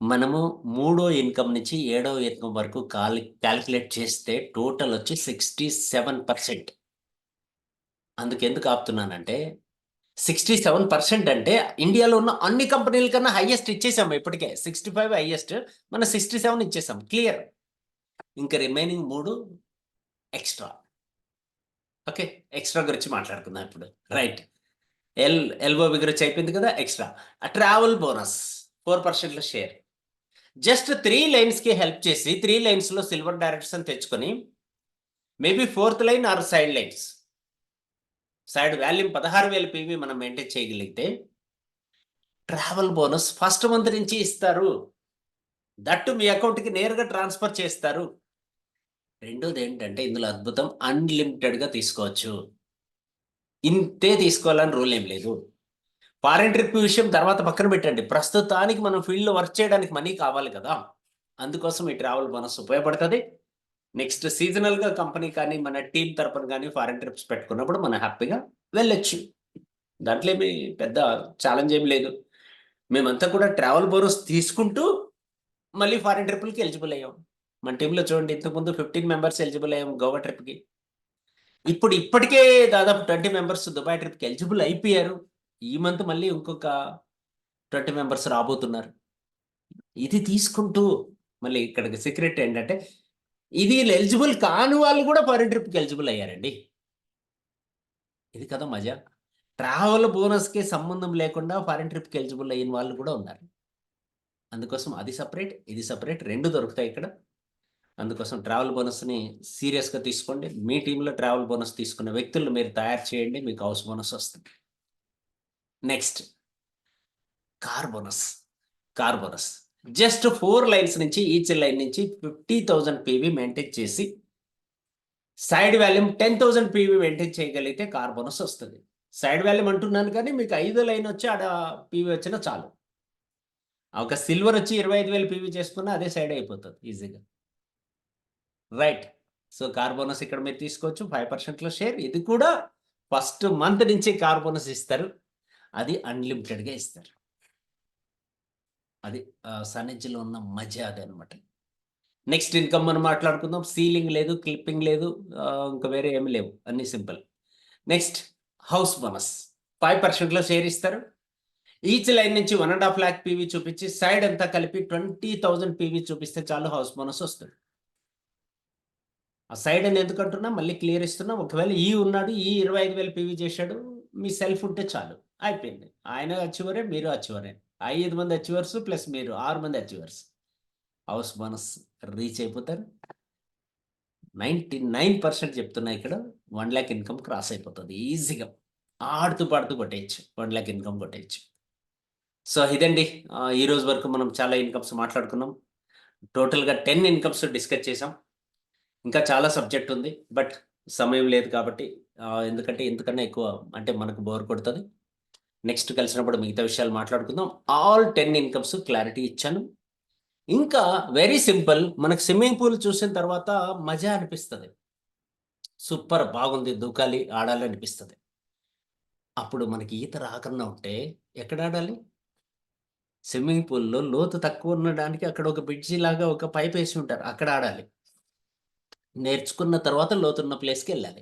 మనము మూడో ఇన్కమ్ నుంచి ఏడో ఇన్కమ్ వరకు కాలిక్యులేట్ చేస్తే టోటల్ వచ్చి 67%. అందుకెందుకు ఆపుతున్నానంటే 67% అంటే ఇండియాలో ఉన్న అన్ని కంపెనీల కన్నా హైయెస్ట్ ఇచ్చేసాము ఇప్పటికే. 65 హైయెస్ట్. మనం 67 ఇచ్చేసాం. క్లియర్. ఇంకా రిమైనింగ్ 3 ఎక్స్ట్రా. ఓకే. ఎక్స్ట్రా గురించి మాట్లాడుకుందాం ఇప్పుడు. రైట్. ఎల్ఓబి గురించి అయిపోయింది కదా! ఎక్స్ట్రా. ట్రావెల్ బోనస్ 4%లో షేర్. జస్ట్ 3 లైన్స్‌కి హెల్ప్ చేసి 3 లైన్స్‌లో సిల్వర్ డైరెక్టర్స్ అని తెచ్చుకొని maybe fourth line or side lines. Side volume 16,000 PV మనం మెయింటైన్ చేయగలిగితే ట్రావెల్ బోనస్ ఫస్ట్ మంత్ నుంచి ఇస్తారు. దట్టు మీ అకౌంట్‌కి నేరుగా ట్రాన్స్‌ఫర్ చేస్తారు. రెండోదేంటంటే ఇందులో అద్భుతం అన్‌లిమిటెడ్‌గా తీసుకోవచ్చు. ఇంతే తీసుకోవాలని రూల్ ఏం లేదు. ఫారెన్ ట్రిప్ విషయం తర్వాత పక్కన పెట్టండి. ప్రస్తుతానికి మనం ఫీల్డ్‌లో వర్క్ చేయడానికి మనీ కావాలి కదా! అందుకోసం ఈ ట్రావెల్ బోనస్ ఉపయోగపడతది. నెక్స్ట్ సీజనల్‌గా కంపెనీ కానీ, మన టీమ్ తరపున గాని ఫారెన్ ట్రిప్స్ పెట్టుకున్నప్పుడు మనం హ్యాపీగా వెళ్ళొచ్చు. దాంట్లో ఏమి పెద్ద ఛాలెంజ్ ఏమి లేదు. మేమంతా కూడా ట్రావెల్ బోనస్ తీసుకుంటూ మళ్ళీ ఫారెన్ ట్రిప్పులకి ఎలిజిబుల్ అయ్యాం. మన టీమ్‌లో చూడండి ఇంతకుముందు 15 మెంబర్స్ ఎలిజిబుల్ అయ్యాం గోవా ట్రిప్‌కి. ఇప్పటికే దాదాపు 20 మెంబర్స్ దుబాయ్ ట్రిప్‌కి ఎలిజిబుల్ అయిపోయారు. ఈ మంత్ మళ్ళీ ఇంకొక 20 మెంబర్స్ రాబోతున్నారు. ఇది తీసుకుంటూ మళ్ళీ ఇక్కడికి సీక్రెట్ ఏంటంటే ఇది ఎలిజిబుల్ కాని వాళ్ళు కూడా ఫారెన్ ట్రిప్‌కి ఎలిజిబుల్ అయ్యారండి. ఇది కదా మజా. ట్రావెల్ బోనస్‌కి సంబంధం లేకుండా ఫారెన్ ట్రిప్‌కి ఎలిజిబుల్ అయిన వాళ్ళు కూడా ఉన్నారు. అందుకోసం అది సెపరేట్, ఇది సెపరేట్ 2 దొరుకుతాయి ఇక్కడ. అందుకోసం ట్రావెల్ బోనస్‌ని సీరియస్‌గా తీసుకోండి. మీ టీమ్‌లో ట్రావెల్ బోనస్ తీసుకున్న వ్యక్తులను మీరు తయారు చేయండి. మీకు హౌస్ బోనస్ వస్తుంది. Next car bonus. Car bonus. Just 4 lines నుంచి ఈచ్ లైన్ నుంచి 50,000 పీవీ మెయింటైన్ చేసి సైడ్ వాల్యూమ్ 10,000 పీవీ మెయింటైన్ చేయగలిగితే కార్ బోనస్ వస్తది. సైడ్ వాల్యూమ్ అంటున్నాను కానీ మీకు 5 లైన్ వచ్చి ఆడ పీవీ వచ్చినా చాలు. ఒక సిల్వర్ వచ్చి 25,000 పీవీ చేసుకున్నా అదే సైడ్ అయిపోతది ఈజీగా. రైట్. సో, కార్ బోనస్ ఇక్కడ మీరు తీసుకోవచ్చు. 5%లో షేర్. ఇది కూడా ఫస్ట్ మంత్ నుంచి కార్ బోనస్ ఇస్తారు. అది అన్‌లిమిటెడ్‌గా ఇస్తారు. అది సనెడ్జ్‌లో ఉన్న మజా అదనమాట. నెక్స్ట్ ఇన్‌కమ్ మనం మాట్లాడుకుందాం. సీలింగ్ లేదు, క్లిప్పింగ్ లేదు. ఇంకా వేరే ఏమి లేవు. అన్నీ సింపుల్. Next house bonus. 5%లో షేర్ ఇస్తారు. ఈచ్ లైన్ నుంచి 1.5 లాక్ పీవీ చూపించి సైడ్ అంతా కలిపి 20,000 పీవీ చూపిస్తే చాలు హౌస్ బోనస్ వస్తది. ఆ సైడ్ అని ఎందుకంటున్నా మళ్ళీ క్లియర్ ఇస్తున్నా. ఒకవేళ ఉన్నాడు. 25,000 పీవీ చేశాడు. మీ సెల్ఫ్ ఉంటే చాలు. అయిపోయింది. ఆయన అచీవరే, మీరు అచీవరే. 5 మంది అచీవర్స్ ప్లస్ మీరు 6 మంది అచీవర్స్. హౌస్ బోనస్ రీచ్ అయిపోతారు. 99% చెప్తున్నా ఇక్కడ 1,00,000 ఇన్కమ్ క్రాస్ అయిపోతది ఈజీగా. ఆడుతూ పాడుతూ కొట్టేయచ్చు. 1,00,000 ఇన్కమ్ కొట్టేయచ్చు. సో, ఇదండి. ఈ రోజు వరకు మనం చాలా ఇన్కమ్స్ మాట్లాడుకున్నాం. టోటల్‌గా 10 ఇన్కమ్స్ డిస్కస్ చేసాం. ఇంకా చాలా సబ్జెక్ట్ ఉంది. బట్ సమయం లేదు కాబట్టి ఎందుకంటే ఇంతకన్నా ఎక్కువ అంటే మనకు బోర్ కొడతది. నెక్స్ట్ కలిసినప్పుడు మిగతా విషయాలు మాట్లాడుకుందాం. ఆల్ 10 ఇన్కమ్స్ క్లారిటీ ఇచ్చాను. ఇంకా వెరీ సింపుల్ మనకు స్విమ్మింగ్ పూల్ చూసిన తర్వాత మజా అనిపిస్తది. సూపర్ బాగుంది దూకాలి, ఆడాలి అనిపిస్తది. అప్పుడు మనకి ఈత రాకుండా ఉంటే ఎక్కడ ఆడాలి? స్విమ్మింగ్ పూల్‌లో లోతు తక్కువ ఉండడానికి అక్కడ ఒక బ్రిడ్జి లాగా ఒక పైపేసి ఉంటారు. అక్కడ ఆడాలి. నేర్చుకున్న తర్వాత లోతున్న ప్లేస్‌కెళ్ళాలి.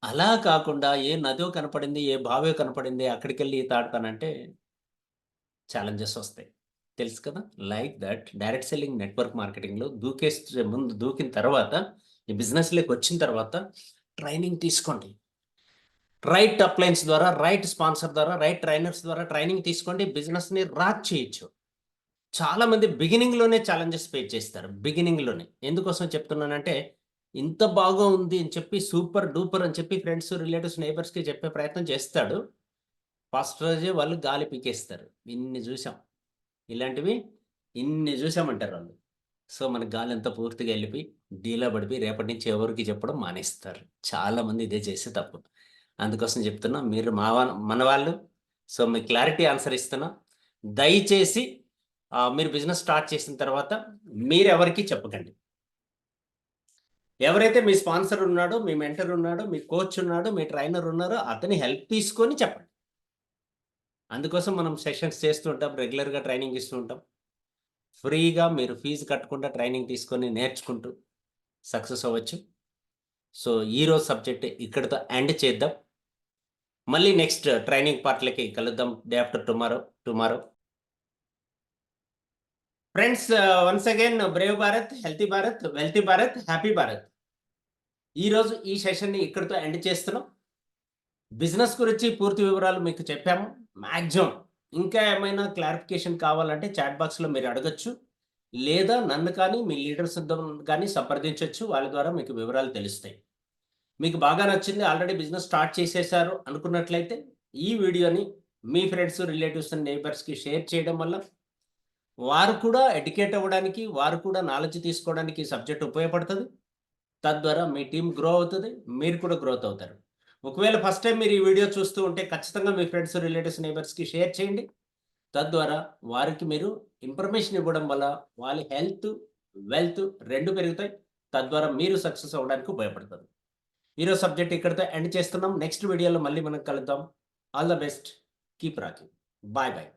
అలా కాకుండా ఏ నదో కనపడింది, ఏ బావో కనపడింది అక్కడికెళ్ళి ఈత ఆడతానంటే ఛాలెంజెస్ వస్తాయి. తెలుసు కదా! Like that direct selling network మార్కెటింగ్‌లో దూకేసే ముందు దూకిన తర్వాత ఈ బిజినెస్‌లోకొచ్చిన తర్వాత ట్రైనింగ్ తీసుకోండి. రైట్ అప్లయన్స్ ద్వారా, రైట్ స్పాన్సర్ ద్వారా, రైట్ ట్రైనర్స్ ద్వారా ట్రైనింగ్ తీసుకోండి. బిజినెస్‌ని రాక్ చేయొచ్చు. చాలామంది బిగినింగ్‌లోనే ఛాలెంజెస్ ఫేస్ చేస్తారు. బిగినింగ్‌లోనే. ఎందుకోసం చెప్తున్నానంటే, ఇంత బాగా ఉంది అని చెప్పి సూపర్ డూపర్ అని చెప్పి ఫ్రెండ్స్, రిలేటివ్స్, నైబర్స్‌కి చెప్పే ప్రయత్నం చేస్తాడు. ఫస్ట్ రోజే వాళ్ళు గాలి పీకేస్తారు. ఇన్ని జూసాం. ఇలాంటివి ఇన్ని జూసామంటారాళ్ళు. సో, మన గాలంతా పూర్తిగా ఎళ్ళిపోయి, డీలా పడిపోయి రేపటి నుంచి ఎవరికీ చెప్పడం మానేస్తారు. చాలామంది ఇదే చేసే తప్పు. అందుకోసం చెప్తున్నా మీరు మన వాళ్ళు. సో, మీకు క్లారిటీ ఆన్సర్ ఇస్తున్నా. దయచేసి మీరు బిజినెస్ స్టార్ట్ చేసిన తర్వాత మీరెవరికీ చెప్పకండి. ఎవరైతే మీ స్పాన్సర్ ఉన్నాడో, మీ మెంటర్ ఉన్నాడో, మీ కోచ్ ఉన్నాడో, మీ ట్రైనర్ ఉన్నారో అతని హెల్ప్ తీసుకొని చెప్పండి. అందుకోసం మనం సెషన్స్ చేస్తూ ఉంటాం. రెగ్యులర్‌గా ట్రైనింగ్ ఇస్తూ ఉంటాం. ఫ్రీగా మీరు ఫీజు కట్టకుండా ట్రైనింగ్ తీసుకొని నేర్చుకుంటూ సక్సెస్ అవ్వచ్చు. సో, ఈరోజు సబ్జెక్ట్ ఇక్కడితో ఎండ్ చేద్దాం. మళ్ళీ నెక్స్ట్ ట్రైనింగ్ పార్ట్‌లకి కలుద్దాం. Day after tomorrow. Friends once again Brave Bharat, healthy Bharat, wealthy Bharat, happy Bharat. ఈరోజు ఈ సెషన్‌ని ఇక్కడితో ఎండ్ చేస్తున్నాం. బిజినెస్ గురించి పూర్తి వివరాలు మీకు చెప్పాము. మాక్సిమం ఇంకా ఏమైనా క్లారిఫికేషన్ కావాలంటే చాట్ బాక్స్‌లో మీరు అడగొచ్చు. లేదా నన్ను కానీ, మీ లీడర్స్ గాని సంప్రదించొచ్చు. వాళ్ళ ద్వారా మీకు వివరాలు తెలుస్తాయి. మీకు బాగా నచ్చింది, ఆల్రెడీ బిజినెస్ స్టార్ట్ చేసేసారు అనుకున్నట్లయితే, ఈ వీడియోని మీ ఫ్రెండ్స్, రిలేటివ్స్ అండ్ నైబర్స్‌కి షేర్ చేయడం వల్ల వారు కూడా ఎడ్యుకేట్ అవ్వడానికి, వారు కూడా నాలెడ్జ్ తీసుకోవడానికి సబ్జెక్ట్ ఉపయోగపడుతది. తద్వారా మీ టీమ్ గ్రో అవుతది. మీరు కూడా గ్రోత్ అవుతారు. ఒకవేళ ఫస్ట్ టైమ్ మీరు ఈ వీడియో చూస్తూ ఉంటే ఖచ్చితంగా మీ ఫ్రెండ్స్, రిలేటివ్స్, నైబర్స్‌కి షేర్ చేయండి. తద్వారా వారికి మీరు ఇన్ఫర్మేషన్ ఇవ్వడం వల్ల వాళ్ళ హెల్త్, వెల్త్ 2 పెరుగుతాయి. తద్వారా మీరు సక్సెస్ అవ్వడానికి ఉపయోగపడుతుంది. ఈరోజు సబ్జెక్ట్ ఇక్కడితో ఎండ్ చేస్తున్నాం. నెక్స్ట్ వీడియోలో మళ్ళీ మనం కలుద్దాం. All the best. Keep rocking. Bye bye.